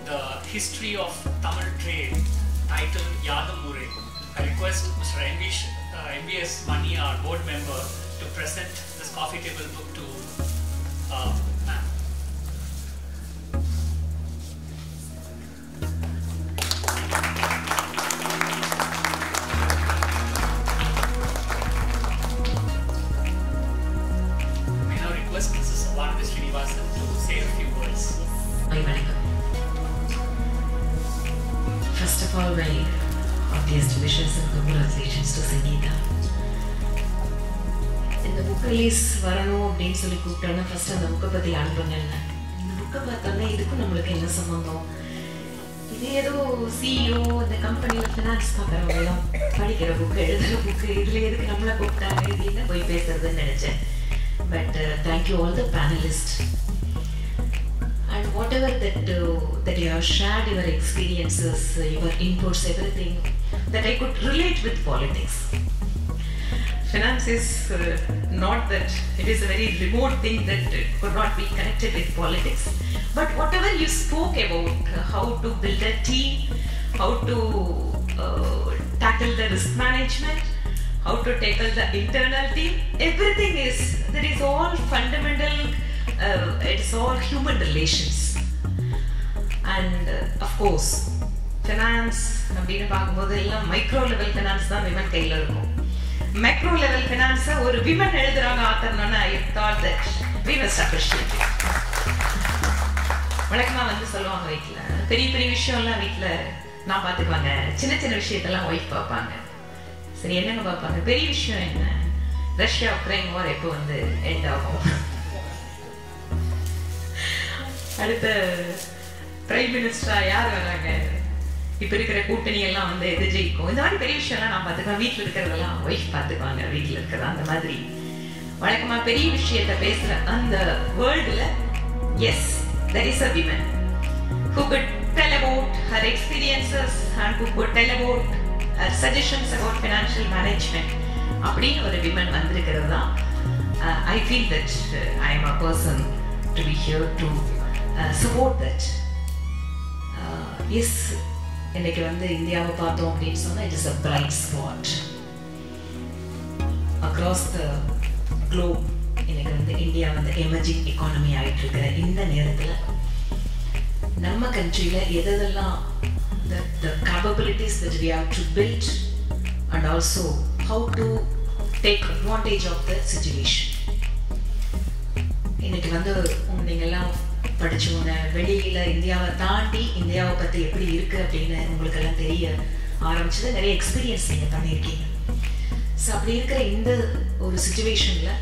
the history of Tamil trade titled Yadamure. I request Mr. M.V. Mani, our board member, to present this coffee table book to ma'am. I now request Mrs. Vanathi Srinivasan to say a few words. First of all, my heartiest wishes and congratulations to Sangeeta. இந்த book release வரணும் அப்படின்னு சொல்லி கூப்பிட்டோன்னா first அந்த புக்கை பற்றி learn பண்ணேன். இந்த புக்கை பார்த்தோன்னா இதுக்கும் நம்மளுக்கு என்ன சம்பந்தம்? இது ஏதோ சிஇஓ இந்த கம்பெனியில் ஃபினான்ஸ் பார்க்குறவங்களாம் படிக்கிற புக்கு, எழுதுகிற புக்கு, இதில் எதுக்கு நம்மளை கூப்பிட்டாங்க, இது என்ன போய் பேசுறதுன்னு நினச்சேன். But thank you all the panelists. And whatever that you have shared, your experiences, your inputs, everything that I could relate with politics. Finance is not that it is a very remote thing that could not be connected with politics. But whatever you spoke about, how to build a team, how to tackle the risk management, how to tackle the internal team, everything is, that is all fundamental, it's all human relations. And of course, finance, அப்படின்னு பார்க்கும்போது எல்லாம் micro level finance தான் women கையில் இருக்கும். Macro level ஃபினான்ஸை ஒரு women எழுதுறாங்க ஆத்தர்னா I thought that we must appreciate. வழக்கமாக வந்து சொல்லுவாங்க வீட்டில் பெரிய பெரிய விஷயம்லாம் வீட்டில் நான் பார்த்துக்குவாங்க, சின்ன சின்ன விஷயத்தெல்லாம் ஒய்ஃப் பார்ப்பாங்க. சரி என்னங்க பார்ப்பாங்க, பெரிய விஷயம் என்ன, ரஷ்யா உக்ரைன் வார் எப்போ வந்து எண்ட் ஆகும், அடுத்த பிரைம் மினிஸ்டரா யார் வராங்க, இப்போ இருக்கிற கூட்டணி எல்லாம் வந்து எது ஜெயிக்கும், இந்த மாதிரி பெரிய விஷயம்லாம் நான் பார்த்துக்குவேன். வீட்டில் இருக்கிறதெல்லாம் ஒய்ஃப் பார்த்துக்குவாங்க, வீட்டில் இருக்கிறது அந்த மாதிரி வழக்கமாக பெரிய விஷயத்த பேசுகிற அந்த வேர்ல்டில் S there is a woman who could tell about her experiences and who could tell about her suggestions about financial management. அப்படின்னு ஒரு women வந்திருக்கிறது தான். I feel that I am a person to be here to support that. Yes, இன்னைக்கு வந்து இந்தியாவை பார்த்தோம் அப்படின்னு சொன்னால் it is a bright spot across the globe. எனக்கு வந்து இந்தியா வந்து எமர்ஜிங் எக்கானமி ஆகிட்டு இருக்கிற இந்த நேரத்தில் நம்ம கண்ட்ரியில் எதெல்லாம் the capabilities that we have to build and also how to take advantage of the situation. இன்னைக்கு வந்து நீங்கள்லாம் படிச்சவங்க வெளியில் இந்தியாவை தாண்டி இந்தியாவை பற்றி எப்படி இருக்குது அப்படின்னு உங்களுக்கெல்லாம் தெரிய ஆரம்பிச்சது நிறைய எக்ஸ்பீரியன்ஸ் நீங்கள் பண்ணியிருக்கீங்க. ஸோ அப்படி இருக்கிற இந்த ஒரு சுச்சுவேஷனில்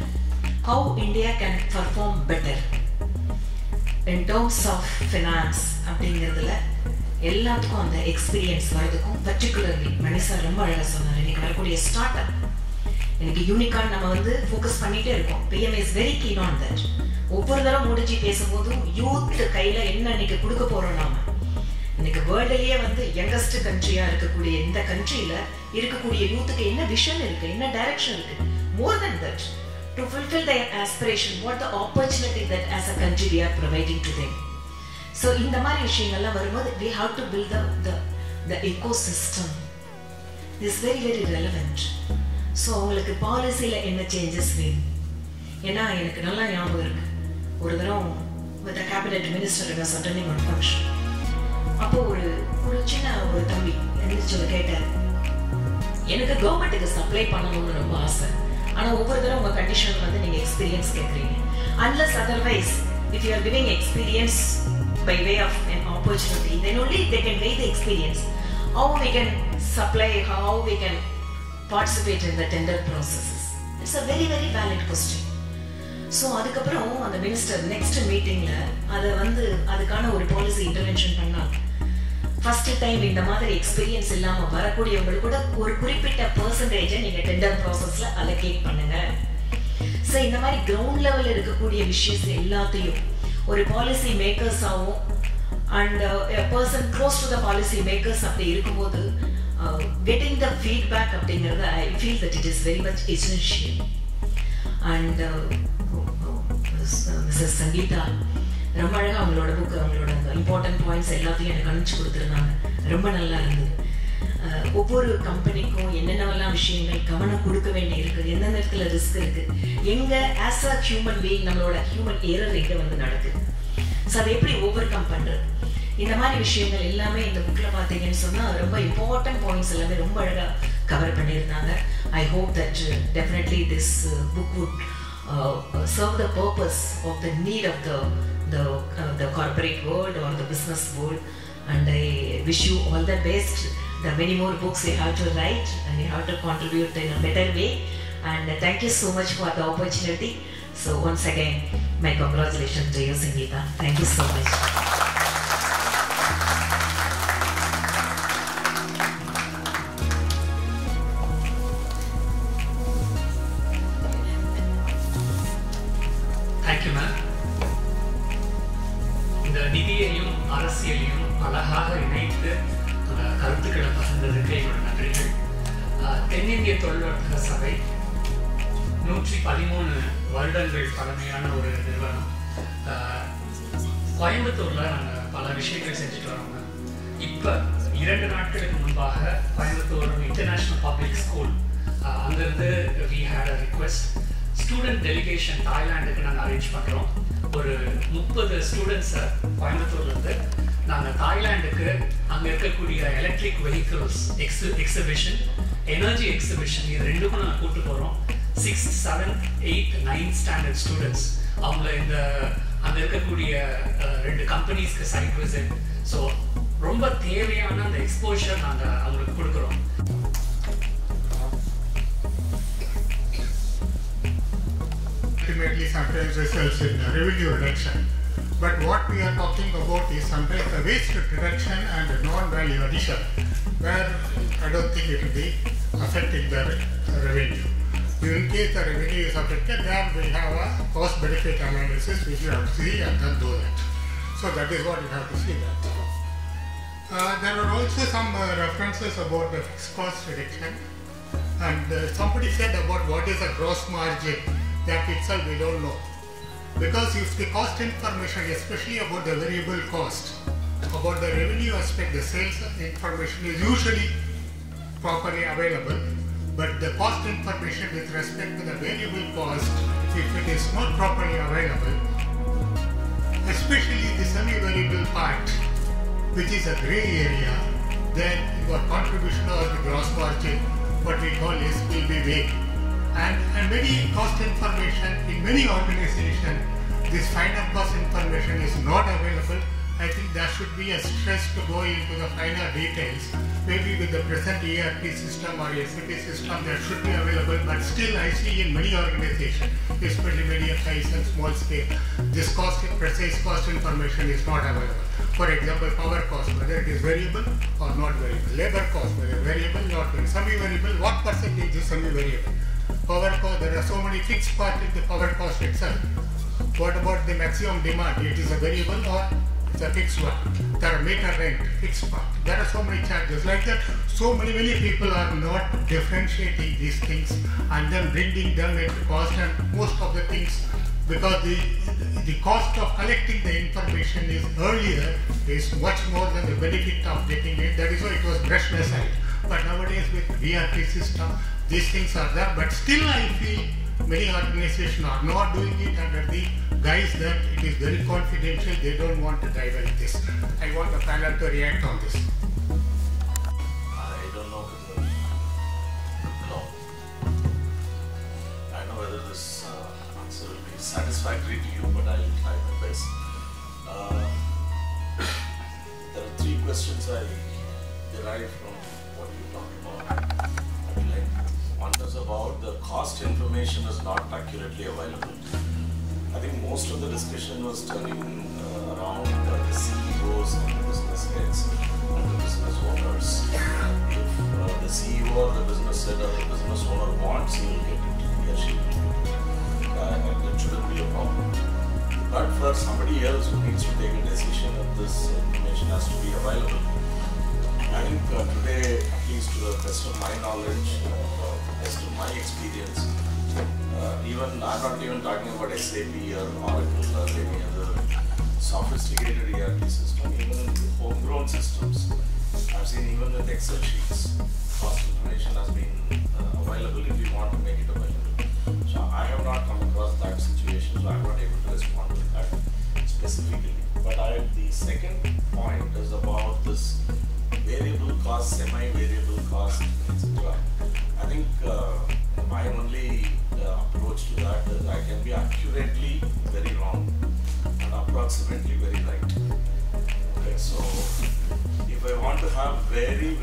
how India can perform better in terms of finance அப்படிங்கிறதுல எல்லாத்துக்கும் அந்த எக்ஸ்பீரியன்ஸ் வரதுக்கும் பர்டிகுலர்லி மணிசா ரொம்ப அழகாக சொன்னார். இன்னைக்கு வரக்கூடிய ஸ்டார்ட் அப் எனக்கு யூனிகான் நம்ம வந்து ஃபோக்கஸ் பண்ணிகிட்டே இருக்கோம். PM is very keen on that. ஒவ்வொரு தடவை முடிஞ்சு பேசும்போதும் யூத் கையில் என்ன இன்னைக்கு கொடுக்க போகிறோம் நாம. இன்னைக்கு வேர்ல்டுலேயே வந்து யங்கஸ்ட் கண்ட்ரியாக இருக்கக்கூடிய இந்த கண்ட்ரியில் இருக்கக்கூடிய யூத்துக்கு என்ன விஷன் இருக்குது, என்ன டைரக்ஷன் இருக்குது, more than that to fulfill their aspiration, what the opportunity that as a country we are providing to them. So இந்த மாதிரி விஷயங்கள்லாம் வரும்போது we have to build the ecosystem. This is very very relevant. So அவங்களுக்கு பாலிசியில் என்ன changes வேணும். ஏன்னா எனக்கு நல்லா ஞாபகம் இருக்கு, ஒரு தரம் with cabinet minister was attending one function. அப்போது ஒரு சின்ன ஒரு தம்பி எந்திரிச்சு கேட்டார், எனக்கு கவர்மெண்ட்டுக்கு சப்ளை பண்ணணும்னு ரொம்ப ஆசை, ஆனால் ஒவ்வொரு தடவை உங்கள் கண்டிஷன் வந்து நீங்கள் எக்ஸ்பீரியன்ஸ் கேட்குறீங்க. Unless otherwise if you are giving experience by way of an opportunity, then only they can weigh the experience. How we can supply, how we can participate in the tender processes. It's a very very valid question. So அதுக்கப்புறம் அந்த minister next மீட்டிங்கில் அதை வந்து அதுக்கான ஒரு policy intervention பண்ணாங்க. First time இந்த மாதிரி எக்ஸ்பீரியன்ஸ் இல்லாமல் வரக்கூடியவங்களுக்கு கூட ஒரு குறிப்பிட்ட பர்சன்டேஜை நீங்கள் டெண்டர் ப்ராசஸில் அலோகேட் பண்ணுங்க. ஸோ இந்த மாதிரி கிரவுண்ட் லெவலில் இருக்கக்கூடிய விஷயஸ் எல்லாத்தையும் ஒரு பாலிசி மேக்கர்ஸாகவும் and person close to the policy makers அப்படி இருக்கும்போது கெட்டிங் த ஃபீட்பேக் அப்படிங்கிறது I feel that it is very much essential. And Mrs Sangeetha ரொம்ப அழகாக அவங்களோட புக்கு அவங்களோட இம்பார்ட்டன்ட் பாயிண்ட்ஸ் எல்லாத்தையும் எனக்கு அனுப்பிச்சு கொடுத்துருந்தாங்க. ரொம்ப நல்லா இருந்தது. ஒவ்வொரு கம்பெனிக்கும் என்னென்னவெல்லாம் விஷயங்கள் கவனம் கொடுக்க வேண்டி இருக்குது, எந்தெந்த இடத்துல ரிஸ்க் இருக்குது, எங்கே ஆஸ் அ ஹியூமன் பீயிங் நம்மளோட ஹியூமன் ஏரர் எங்கே வந்து நடக்குது, ஸோ அதை எப்படி ஓவர் கம் பண்ணுறது, இந்த மாதிரி விஷயங்கள் எல்லாமே இந்த புக்கில் பார்த்தீங்கன்னு சொன்னால் ரொம்ப இம்பார்ட்டன்ட் பாயிண்ட்ஸ் எல்லாமே ரொம்ப அழகாக கவர் பண்ணியிருந்தாங்க. I hope that definitely this book would serve the purpose of the need of the corporate world or the business world, and I wish you all the best. There are many more books you have to write and you have to contribute in a better way, and thank you so much for the opportunity. So once again my congratulations to you, Sangeeta. Thank you so much. Thank you, ma'am. இந்த நிதியையும் அரசியலையும் அழகாக இணைத்து அந்த கருத்துக்களை பகிர்ந்ததற்கு என்னோட நன்றிகள். தென்னிந்திய தொழில்வர்த்தக சபை 113 வருடங்கள் பழமையான ஒரு நிறுவனம். கோயம்புத்தூரில் நாங்கள் பல விஷயங்கள் செஞ்சுட்டு வரோங்க. இப்போ 2 நாட்களுக்கு முன்பாக கோயம்புத்தூர் இன்டர்நேஷ்னல் பப்ளிக் ஸ்கூல் அங்கேருந்து we had a request, student delegation தாய்லாண்டுக்கு நாங்கள் அரேஞ்ச் பண்ணுறோம். ஒரு 30 ஸ்டூடெண்ட்ஸை கோயம்புத்தூர்லேருந்து நாங்கள் தாய்லாண்டுக்கு அங்கே இருக்கக்கூடிய electric vehicles exhibition energy exhibition இது ரெண்டுக்கும் நாங்கள் கூப்பிட்டு போகிறோம். 6th, 7th, 8th, 9th standard students அவங்கள இந்த அங்கே இருக்கக்கூடிய 2 கம்பெனிஸ்க்கு சைட் விசிட். ஸோ ரொம்ப தேவையான அந்த எக்ஸ்போஷர் நாங்கள் அவங்களுக்கு கொடுக்குறோம். Ultimately sometimes results in revenue reduction. But what we are talking about is sometimes the waste reduction and non-value addition, where I don't think it will be affecting the revenue. In case the revenue is affected, then we have a cost-benefit analysis which we have to see and then do that. So that is what we have to see that. There are also some references about the fixed cost reduction, and somebody said about what is a gross margin. That itself we don't know, because if the cost information, especially about the variable cost, about the revenue aspect, the sales information is usually properly available, but the cost information with respect to the variable cost, if it is not properly available, especially the semi-variable part, which is a grey area, then your contribution or the gross margin, what we call is, will be vague. And many cost information in many organizations, this final cost information is not available. I think there should be a stress to go into the finer details. Maybe with the present ERP system or SAP system that should be available, but still I see in many organizations, especially medium size and small scale, this precise cost information is not available. For example, power cost, whether it is variable or not variable. Labor cost, whether variable or not variable. Semi-variable, what percentage is semi-variable? Power cost, there are so many fixed parts in the power cost itself. What about the maximum demand? It is a variable or it's a fixed one. There are meter rent, fixed part. There are so many charges like that. So many people are not differentiating these things and then bringing them into cost, and most of the things, because the cost of collecting the information is earlier is much more than the benefit of getting it. That is why it was brushed aside. But nowadays with ERP system, these things are there, but still I feel many organizations are not doing it under the guise that it is very confidential, they don't want to divulge this. I want the panel to react on this. I don't know whether, no. I don't know whether this answer will be satisfactory to you, but I will try my best. There are 3 questions I derived from what you talked about. One is about the cost information is not accurately available. I think most of the discussion was turning around the CEOs and the business heads and the business owners. If the CEO or the business head or the business owner wants, he will get it. He or she will get it. And that shouldn't be a problem. But for somebody else who needs to take a decision, if this information has to be available, I think today, at least to the best of my knowledge, best of my experience, even I'm not even talking about SAP or Oracle or any other sophisticated ERP system, even in the homegrown systems, I've seen even with Excel sheets, cost information has been available if you want to make it available. So I have not come across that situation, so I'm not able to respond to that specifically. But the second point is about this variable cost, semi-variable cost, etc. I think my only approach to that is I can be accurately very wrong and approximately very right. Okay, so if I want to have very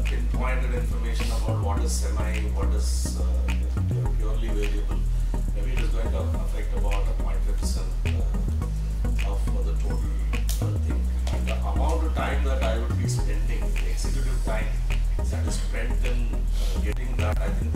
pinpointed information about what is semi, what is purely variable, maybe it is going to affect about 0.5% of the total thing. And the amount of time that I would be spending, the executive time that is spent in getting that, I think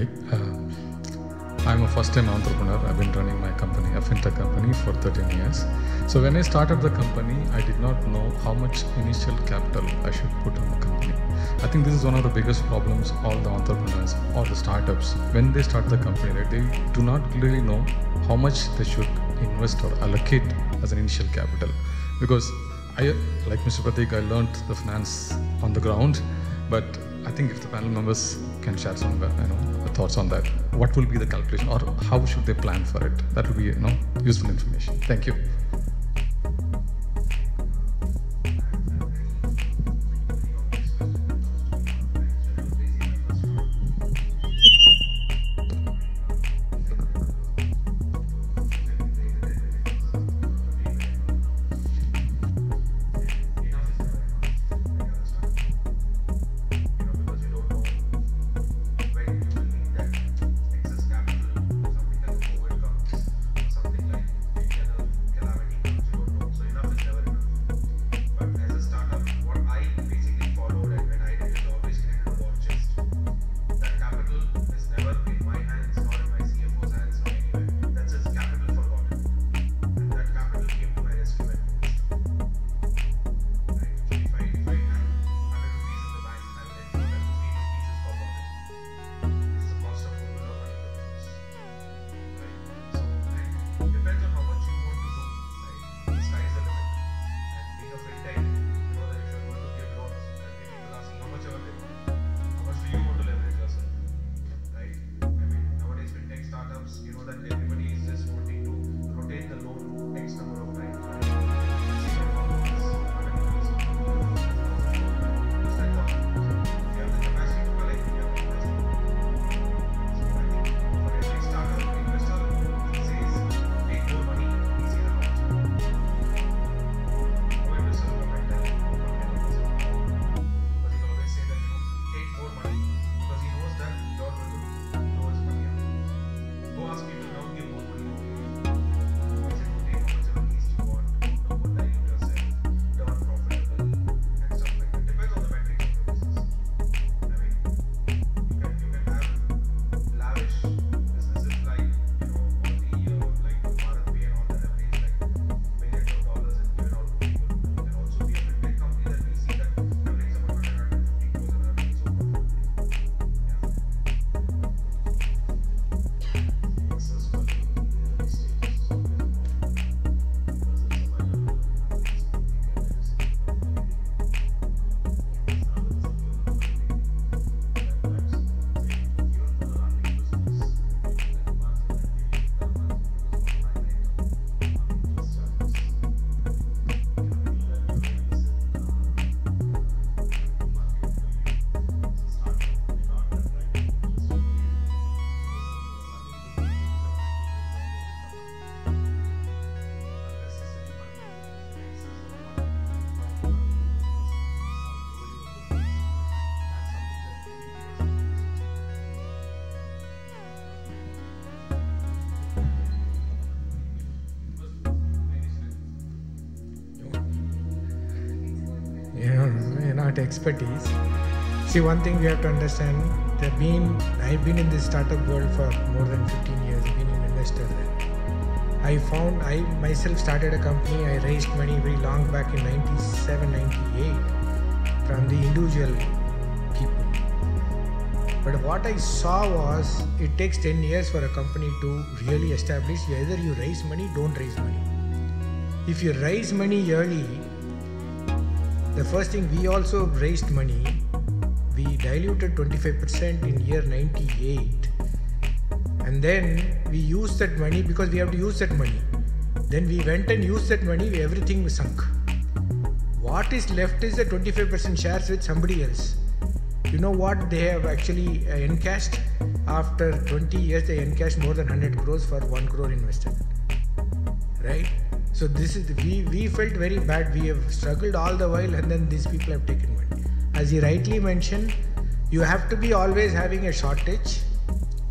Hi. I'm a first-time entrepreneur. I've been running my company, a fintech company, for 13 years. So when I started the company, I did not know how much initial capital I should put on the company. I think this is one of the biggest problems all the entrepreneurs or the startups, when they start the company, right, they do not really know how much they should invest or allocate as an initial capital. Because I, like Mr. Pratik, I learned the finance on the ground, but I think if the panel members can share some thoughts on that, what will be the calculation or how should they plan for it? That will be useful information. Thank you. Expertise. See, one thing we have to understand, I've been in this startup world for more than 15 years, been an investor there. I myself started a company, I raised money very long back in 97, 98 from the individual people. But what I saw was, it takes 10 years for a company to really establish. Either you raise money, don't raise money. If you raise money early, the first thing, we also raised money. We diluted 25% in year 98. And then we used that money because we have to use that money. Then we went and used that money, everything was sunk. What is left is the 25% shares with somebody else. You know what they have actually encashed? After 20 years, they encashed more than 100 crores for 1 crore investment. Right? So this is we felt very bad. We have struggled all the while, and then these people have taken money. As you rightly mentioned, you have to be always having a shortage.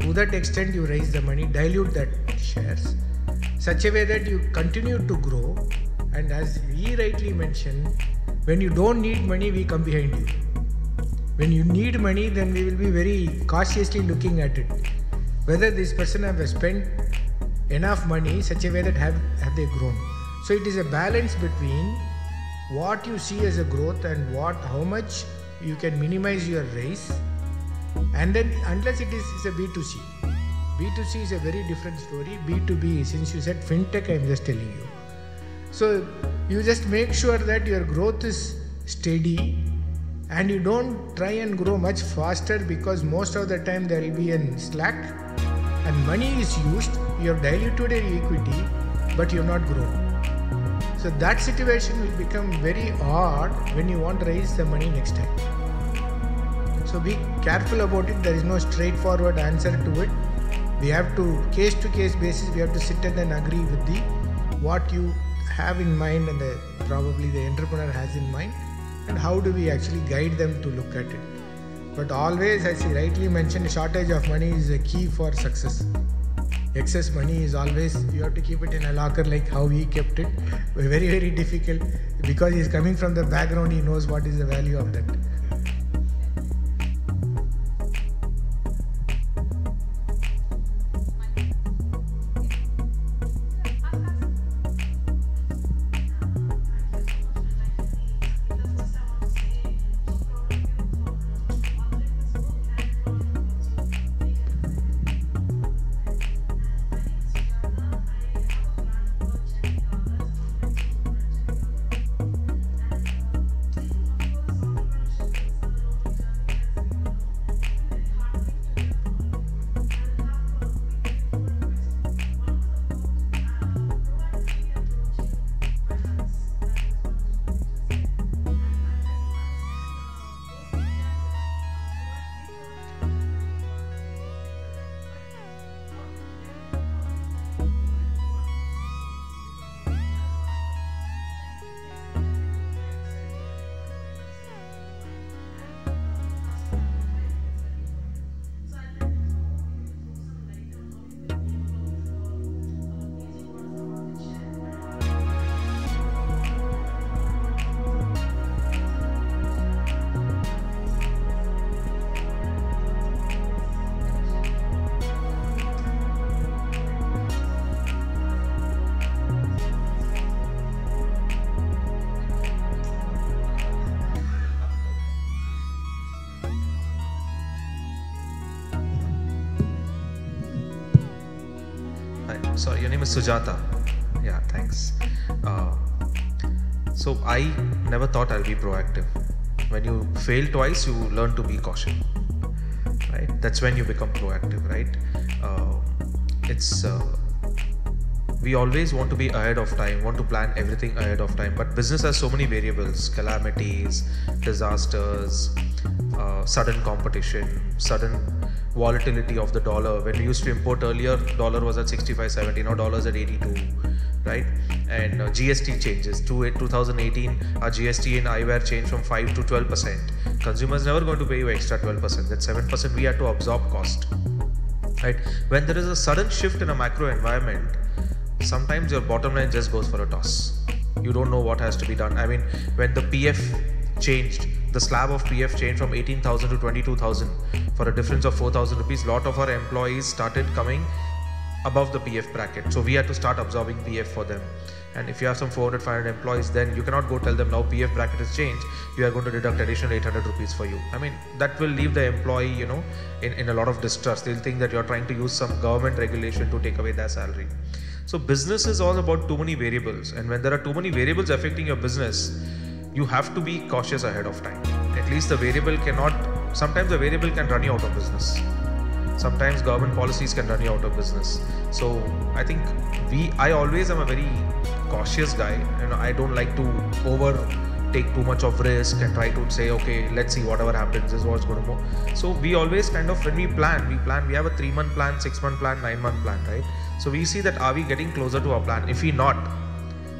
To that extent, you raise the money, dilute that shares, such a way that you continue to grow. And as we rightly mentioned, when you don't need money, we come behind you. When you need money, then we will be very cautiously looking at it. Whether this person have spent enough money such a way that have they grown. So it is a balance between what you see as a growth and how much you can minimize your raise. And then unless it is a B2C. B2C is a very different story. B2B, since you said fintech, I am just telling you. So you just make sure that your growth is steady and you don't try and grow much faster, because most of the time there will be a slack and money is used, you have diluted your equity but you have not grown. So that situation will become very odd when you want to raise the money next time. So be careful about it. There is no straightforward answer to it. We have to, case basis, we have to sit and agree with what you have in mind and probably the entrepreneur has in mind, and how do we actually guide them to look at it. But always, as you rightly mentioned, shortage of money is a key for success. Excess money is always, you have to keep it in a locker like how he kept it. Very, very difficult, because he is coming from the background, he knows what is the value of that. Sorry, your name is Sujata. Yeah, thanks. So I never thought I'll be proactive. When you fail twice, you learn to be cautious, right? That's when you become proactive, right? We always want to be ahead of time, want to plan everything ahead of time, but business has so many variables: calamities, disasters, sudden competition, sudden volatility of the dollar. When we used to import earlier, dollar was at 65, 70, now dollar's at 82, right? And GST changes. 2018, our GST in eyewear changed from 5 to 12%. Consumers never going to pay you extra 12%. That 7% we had to absorb cost, right? When there is a sudden shift in a macro environment, sometimes your bottom line just goes for a toss. You don't know what has to be done. I mean, when the PF changed, the slab of PF changed from 18,000 to 22,000 for a difference of 4,000 rupees. Lot of our employees started coming above the PF bracket. So we had to start absorbing PF for them. And if you have some 400, 500 employees, then you cannot go tell them now PF bracket has changed, you are going to deduct additional 800 rupees for you. I mean, that will leave the employee, you know, in a lot of distrust. They'll think that you're trying to use some government regulation to take away their salary. So business is all about too many variables. And when there are too many variables affecting your business, you have to be cautious ahead of time. At least the variable cannot, sometimes the variable can run you out of business. Sometimes government policies can run you out of business. So I think I always am a very cautious guy, and I don't like to take too much of risk and try to say, okay, let's see, whatever happens is what's going to go. So we always kind of, when we plan, we have a 3-month plan, 6-month plan, 9-month plan, right? So we see that are we getting closer to our plan? If we not,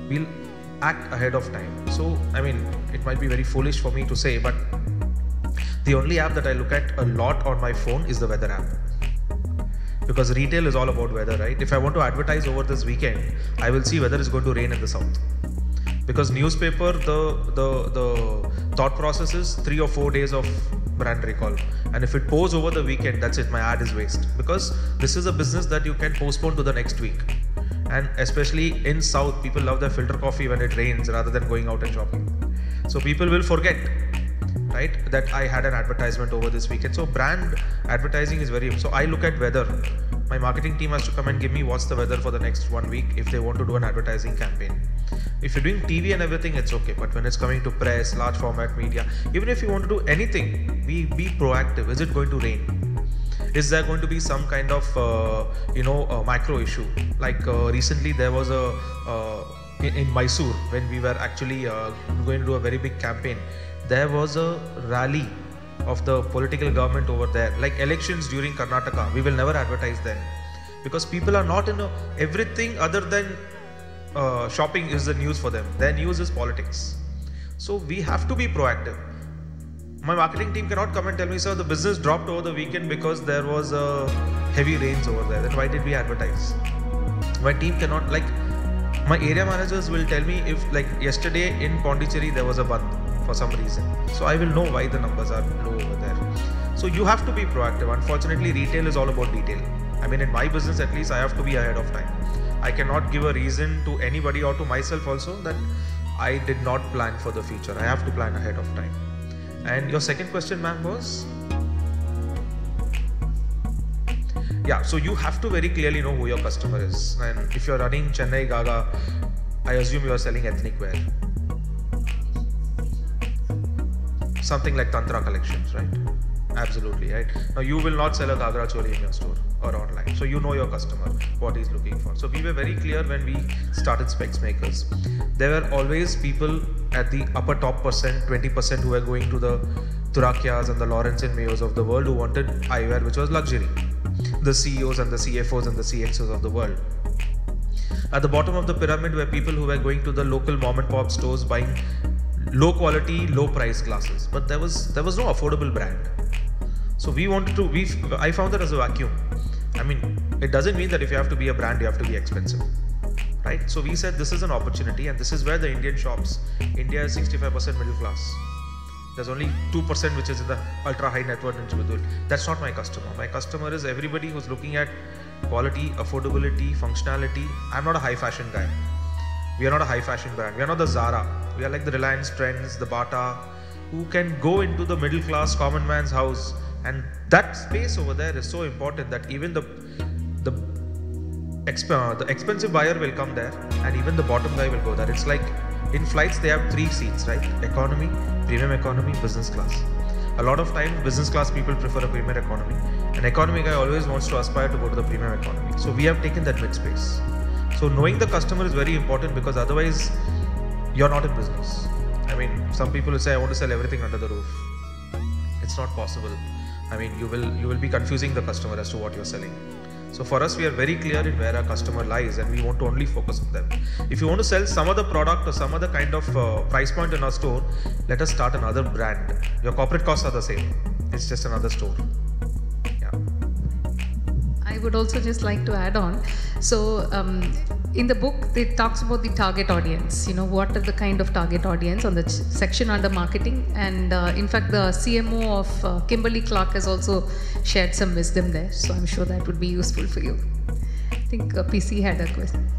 we'll act ahead of time. So, I mean, it might be very foolish for me to say, but the only app that I look at a lot on my phone is the weather app. Because retail is all about weather, right? If I want to advertise over this weekend, I will see whether it's going to rain in the south. Because newspaper, the thought process is 3 or 4 days of brand recall. And if it pours over the weekend, that's it, my ad is waste. Because this is a business that you can postpone to the next week. And especially in South, people love their filter coffee when it rains rather than going out and shopping. So people will forget, right, that I had an advertisement over this weekend. So brand advertising is very, so I look at weather. My marketing team has to come and give me what's the weather for the next 1 week if they want to do an advertising campaign. If you're doing TV and everything, it's okay. But when it's coming to press, large format media, even if you want to do anything, be proactive. Is it going to rain? Is there going to be some kind of, a micro issue? Like recently there was in Mysore, when we were actually going to do a very big campaign, there was a rally of the political government over there. Like elections during Karnataka, we will never advertise then. Because people are not in everything other than shopping is the news for them. Their news is politics. So we have to be proactive. My marketing team cannot come and tell me, sir, the business dropped over the weekend because there was heavy rains over there. Then why did we advertise? My team cannot, like, my area managers will tell me if, like, yesterday in Pondicherry there was a bandh for some reason. So I will know why the numbers are low over there. So you have to be proactive. Unfortunately, retail is all about detail. I mean, in my business at least, I have to be ahead of time. I cannot give a reason to anybody or to myself also that I did not plan for the future. I have to plan ahead of time. And your second question, ma'am, was? Yeah, so you have to very clearly know who your customer is. And if you're running Chennai Gaga, I assume you are selling ethnic wear. Something like Tantra collections, right? Absolutely, right? Now you will not sell a Gagra Choli in your store or online. So you know your customer, what he's looking for. So we were very clear when we started Specsmakers. There were always people at the upper top percent, 20% who were going to the Turakyas and the Lawrence and Mayos of the world who wanted eyewear, which was luxury. The CEOs and the CFOs and the CXOs of the world. At the bottom of the pyramid were people who were going to the local mom and pop stores buying low quality, low price glasses. But there was no affordable brand. So we wanted to, I found that as a vacuum. I mean, it doesn't mean that if you have to be a brand, you have to be expensive, right? So we said this is an opportunity, and this is where the Indian shops. India is 65% middle class. There's only 2% which is in the ultra high net worth individual. That's not my customer. My customer is everybody who's looking at quality, affordability, functionality. I'm not a high fashion guy. We are not a high fashion brand. We are not the Zara. We are like the Reliance Trends, the Bata, who can go into the middle class common man's house. And that space over there is so important that even the expensive buyer will come there, and even the bottom guy will go there. It's like in flights they have 3 seats, right? Economy, premium economy, business class. A lot of times business class people prefer a premium economy. An economy guy always wants to aspire to go to the premium economy. So we have taken that mid space. So knowing the customer is very important, because otherwise you're not in business. I mean, some people will say, I want to sell everything under the roof. It's not possible. I mean, you will be confusing the customer as to what you're selling. So for us, we are very clear in where our customer lies, and we want to only focus on them. If you want to sell some other product or some other kind of price point in our store, let us start another brand. Your corporate costs are the same. It's just another store. Yeah. I would also just like to add on. So in the book, it talks about the target audience. You know, what are the kind of target audience on the section under marketing. And in fact, the CMO of Kimberly Clark has also shared some wisdom there. So I'm sure that would be useful for you. I think PC had a question.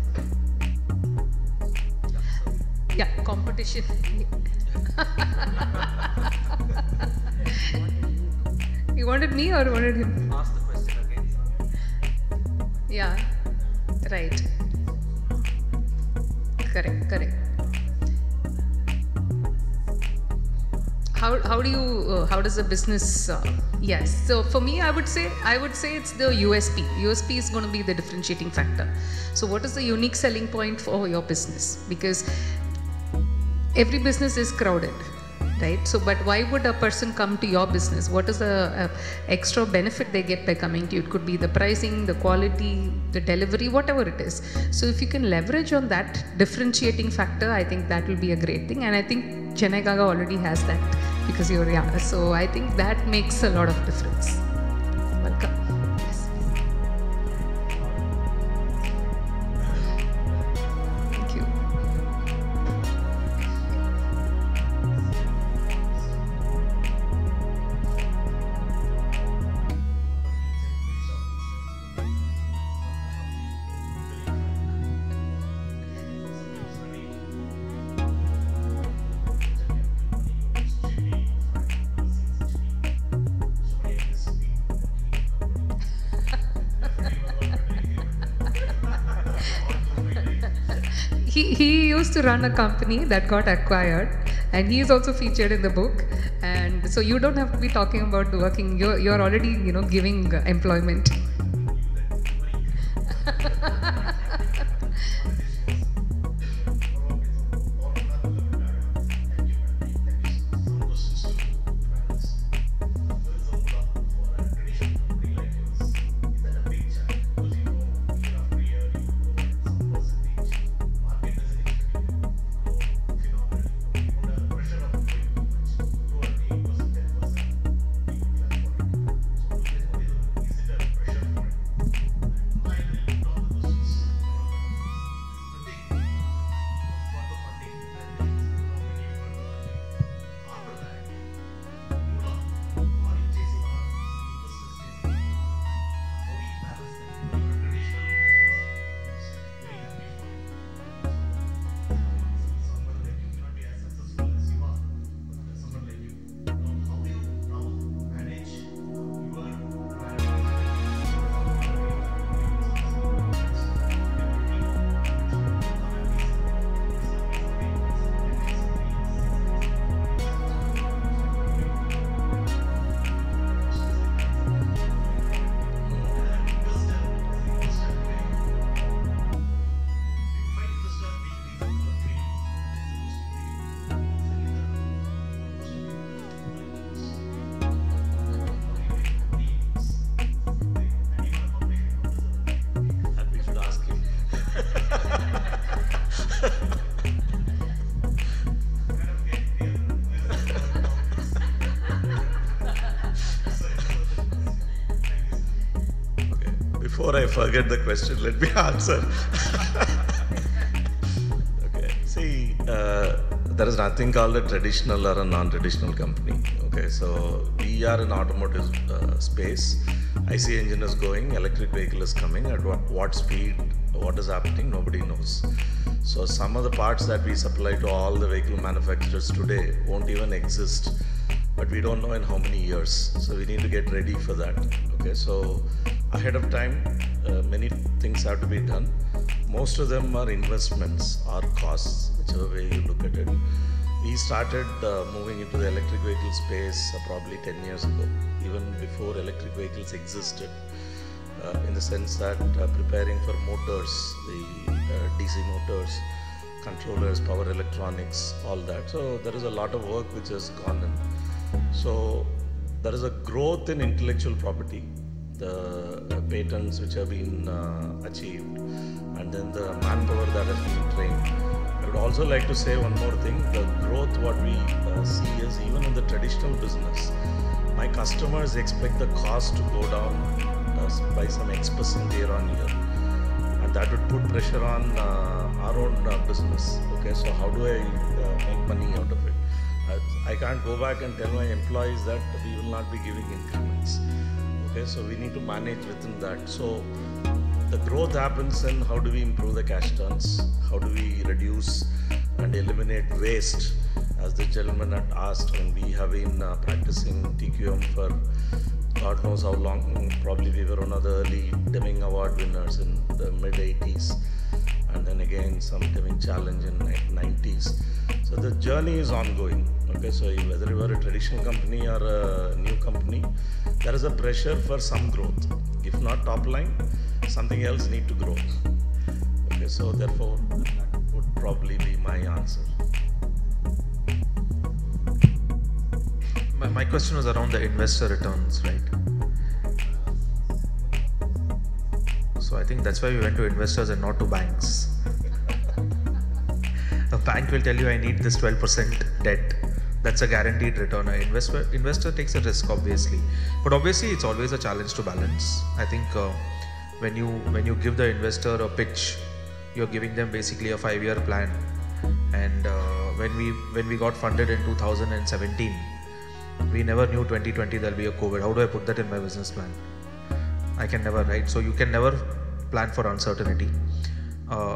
Yeah, competition. You wanted me or wanted him? Ask the question again. Yeah, right. Correct. How does a business, yes. So for me, I would say it's the USP. USP is going to be the differentiating factor. So what is the unique selling point for your business? Because every business is crowded, right? So, but why would a person come to your business? What is the extra benefit they get by coming to you? It could be the pricing, the quality, the delivery, whatever it is. So if you can leverage on that differentiating factor, I think that will be a great thing. And I think Chennai Gaga already has that, because you're young. So I think that makes a lot of difference. Welcome. Yes. Thank you. he used to run a company that got acquired, and he is also featured in the book. And so you don't have to be talking about the working. You're already giving employment. Before I forget the question, let me answer. Okay, see, there is nothing called a traditional or a non-traditional company. Okay, so we are in automotive space. IC engine is going, electric vehicle is coming. At what speed, what is happening, nobody knows. So some of the parts that we supply to all the vehicle manufacturers today won't even exist, but we don't know in how many years. So we need to get ready for that. Okay, so ahead of time, many things have to be done. Most of them are investments or costs, whichever way you look at it. We started moving into the electric vehicle space probably 10 years ago, even before electric vehicles existed, in the sense that preparing for motors, the DC motors, controllers, power electronics, all that. So there is a lot of work which has gone in. So there is a growth in intellectual property, the patents which have been achieved, and then the manpower that has been trained. I would also like to say one more thing. The growth what we see is even in the traditional business, my customers expect the cost to go down by some X% year on year, and that would put pressure on our own business. Okay, so how do I make money out of it? I can't go back and tell my employees that we will not be giving increments. Okay, so we need to manage within that. So the growth happens in how do we improve the cash turns, how do we reduce and eliminate waste, as the gentleman had asked. When we have been practicing TQM for God knows how long, probably we were one of the early Deming Award winners in the mid-80s, and then again some Deming Challenge in 90s. So the journey is ongoing. Okay, so whether you are a traditional company or a new company, there is a pressure for some growth. If not top line, something else need to grow. Okay, so therefore that would probably be my answer. My question was around the investor returns, right? So I think that's why we went to investors and not to banks. A bank will tell you I need this 12% debt. That's a guaranteed return. An investor takes a risk, obviously, but obviously it's always a challenge to balance. I think when you give the investor a pitch, you're giving them basically a 5-year plan. And when we got funded in 2017, we never knew 2020 there'll be a COVID. How do I put that in my business plan? I can never, right? So you can never plan for uncertainty.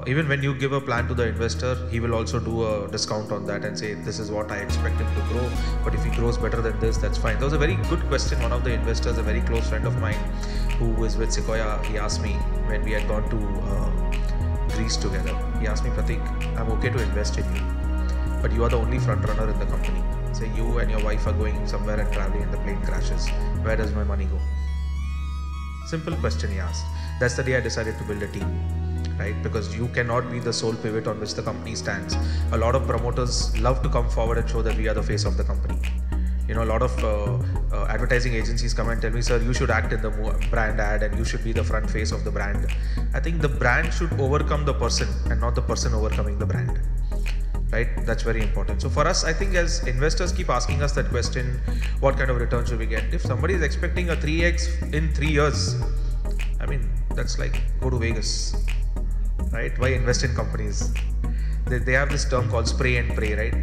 Even when you give a plan to the investor, he will also do a discount on that and say, this is what I expect him to grow, but if he grows better than this, that's fine. That was a very good question. One of the investors, a very close friend of mine who is with Sequoia, he asked me when we had gone to Greece together. He asked me, Pratik, I'm okay to invest in you, but you are the only front runner in the company. Say you and your wife are going somewhere and traveling and the plane crashes. Where does my money go? Simple question he asked. That's the day I decided to build a team, right? Because you cannot be the sole pivot on which the company stands. A lot of promoters love to come forward and show that we are the face of the company. You know, a lot of advertising agencies come and tell me, sir, you should act in the brand ad and you should be the front face of the brand. I think the brand should overcome the person and not the person overcoming the brand. Right? That's very important. So for us, I think as investors keep asking us that question, what kind of return should we get? If somebody is expecting a 3x in 3 years, I mean, that's like go to Vegas, right? Why invest in companies? They have this term called spray and pray, right?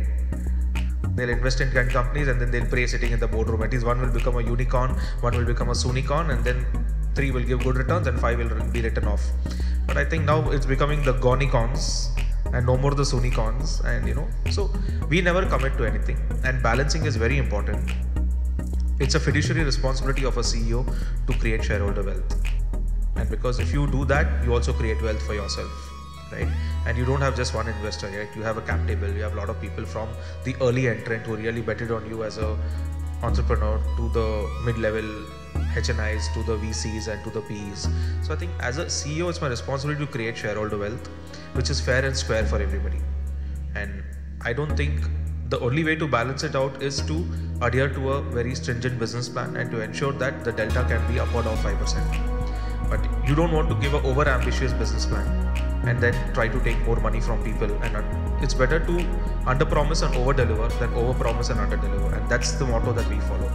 They'll invest in 10 companies and then they'll pray sitting in the boardroom. At least one will become a unicorn, one will become a soonicorn, and then 3 will give good returns and 5 will be written off. But I think now it's becoming the gonicons and no more the soonicorns, and you know, so we never commit to anything, and balancing is very important. It's a fiduciary responsibility of a CEO to create shareholder wealth, and because if you do that, you also create wealth for yourself, right? And you don't have just one investor, right? You have a cap table, you have a lot of people from the early entrant who really betted on you as a entrepreneur to the mid-level HNIs, to the VCs and to the PEs. So I think as a CEO, it's my responsibility to create shareholder wealth, which is fair and square for everybody. And I don't think the only way to balance it out is to adhere to a very stringent business plan and to ensure that the delta can be upward of 5%. But you don't want to give an over-ambitious business plan and then try to take more money from people. And it's better to under-promise and over-deliver than over-promise and under-deliver. And that's the motto that we follow.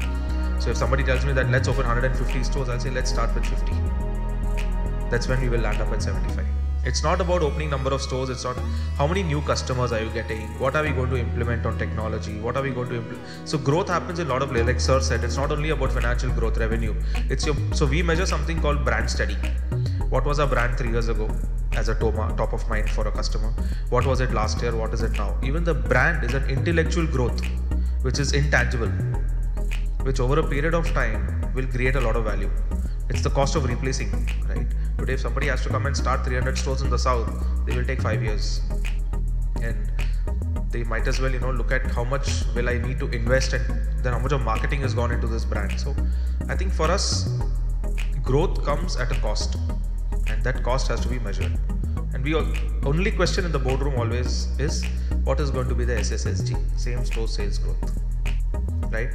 So if somebody tells me that let's open 150 stores, I'll say let's start with 50. That's when we will land up at 75. It's not about opening number of stores. It's not how many new customers are you getting, what are we going to implement on technology, what are we going to implement. So growth happens in a lot of places. Like Sir said, it's not only about financial growth, revenue. So we measure something called brand study. What was our brand 3 years ago as a top of mind for a customer? What was it last year? What is it now? Even the brand is an intellectual growth, which is intangible, which over a period of time will create a lot of value. It's the cost of replacing, right? Today, if somebody has to come and start 300 stores in the south, they will take 5 years. And they might as well, you know, look at how much will I need to invest and then how much of marketing has gone into this brand. So I think for us, growth comes at a cost, and that cost has to be measured. And we only question in the boardroom always is what is going to be the SSSG, same store sales growth, right?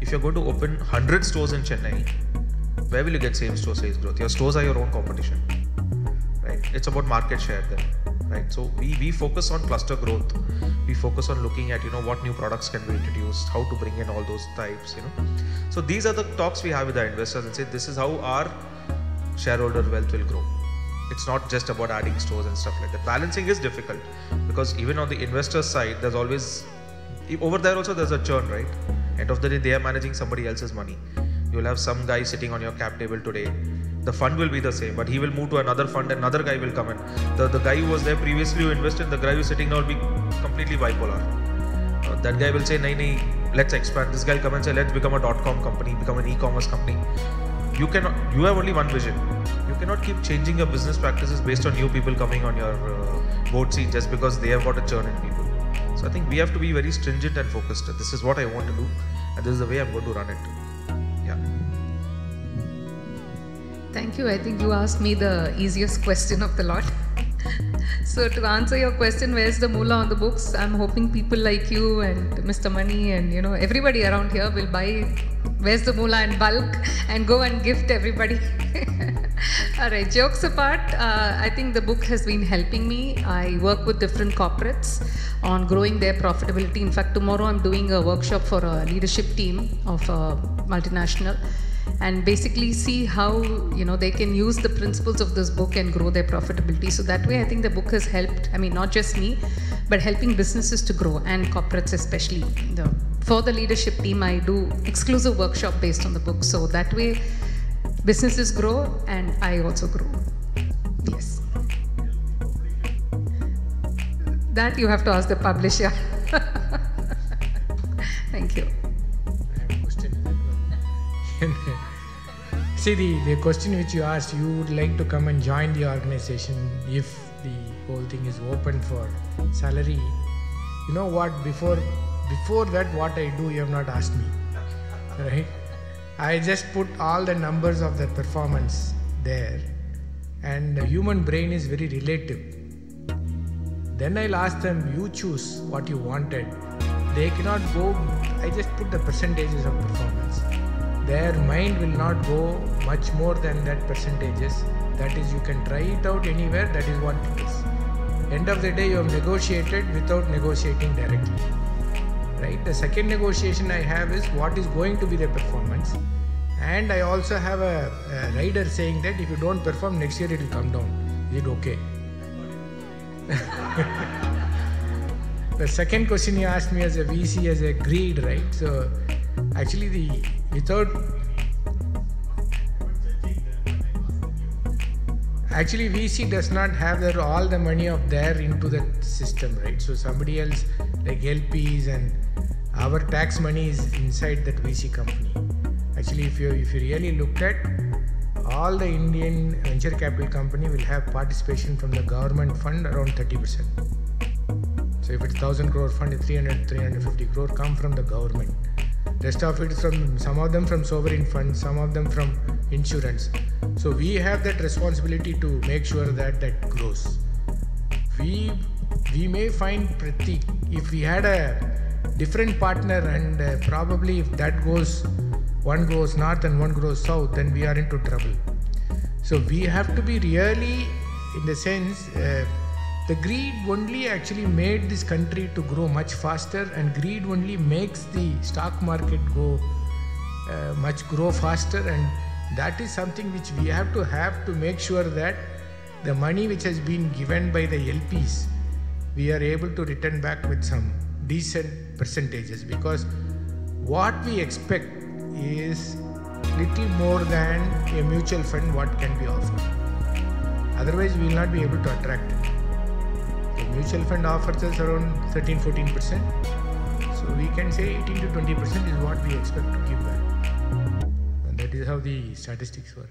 If you're going to open 100 stores in Chennai, where will you get same store sales growth? Your stores are your own competition, right? It's about market share then, right? So we focus on cluster growth. We focus on looking at, you know, what new products can be introduced, how to bring in all those types, you know. So these are the talks we have with our investors and say, this is how our shareholder wealth will grow. It's not just about adding stores and stuff like that. Balancing is difficult because even on the investor side, there's always, over there also there's a churn, right? End of the day, they are managing somebody else's money. You will have some guy sitting on your cap table today. The fund will be the same, but he will move to another fund and another guy will come in. The guy who was there previously who invested, the guy who's sitting now will be completely bipolar. That guy will say, nahi, let's expand. This guy will come and say, let's become a .com company, become an e-commerce company. You have only one vision. You cannot keep changing your business practices based on new people coming on your board seat just because they have got a churn in people. So I think we have to be very stringent and focused. This is what I want to do and this is the way I'm going to run it. Yeah. Thank you. I think you asked me the easiest question of the lot. So to answer your question, where's the moolah on the books? I'm hoping people like you and Mr. Money and, you know, everybody around here will buy Where's the Moolah in bulk and go and gift everybody. All right, jokes apart, I think the book has been helping me. I work with different corporates on growing their profitability. In fact, tomorrow I'm doing a workshop for a leadership team of a multinational, and basically see how, you know, they can use the principles of this book and grow their profitability. So that way I think the book has helped, I mean, not just me, but helping businesses to grow, and corporates especially. For the leadership team, I do exclusive workshop based on the book. So that way businesses grow and I also grow. Yes. That you have to ask the publisher. Thank you. See, the question which you asked, you would like to come and join the organization if the whole thing is open for salary. You know what, before that what I do, you have not asked me, right? I just put all the numbers of the performance there, and the human brain is very relative. Then I'll ask them, you choose what you wanted. They cannot go, I just put the percentages of performance. Their mind will not go much more than that percentages. That is, you can try it out anywhere, that is what it is. End of the day, you have negotiated without negotiating directly. Right? The second negotiation I have is what is going to be the performance. And I also have a rider saying that if you don't perform next year, it will come down. Is it okay? The second question you asked me as a VC, as a greed, right? So actually Actually, VC does not have all the money of there into the system, right? So somebody else, like LPs, and our tax money is inside that VC company. Actually, if you really look at all the Indian venture capital company will have participation from the government fund around 30%. So if it's 1,000 crore fund, 350 crore come from the government. Rest of it is from, some of them from sovereign funds, some of them from insurance. So we have that responsibility to make sure that that grows. We may find Pratik, if we had a different partner, and probably if that goes, one goes north and one goes south, then we are into trouble. So we have to be really, in the sense, the greed only actually made this country to grow much faster, and greed only makes the stock market grow faster, and that is something which we have to make sure that the money which has been given by the LPs, we are able to return back with some decent percentages, because what we expect is little more than a mutual fund what can be offered. Otherwise we will not be able to attract it. The mutual fund offers us around 13-14%. So we can say 18 to 20% is what we expect to give back. And that is how the statistics work.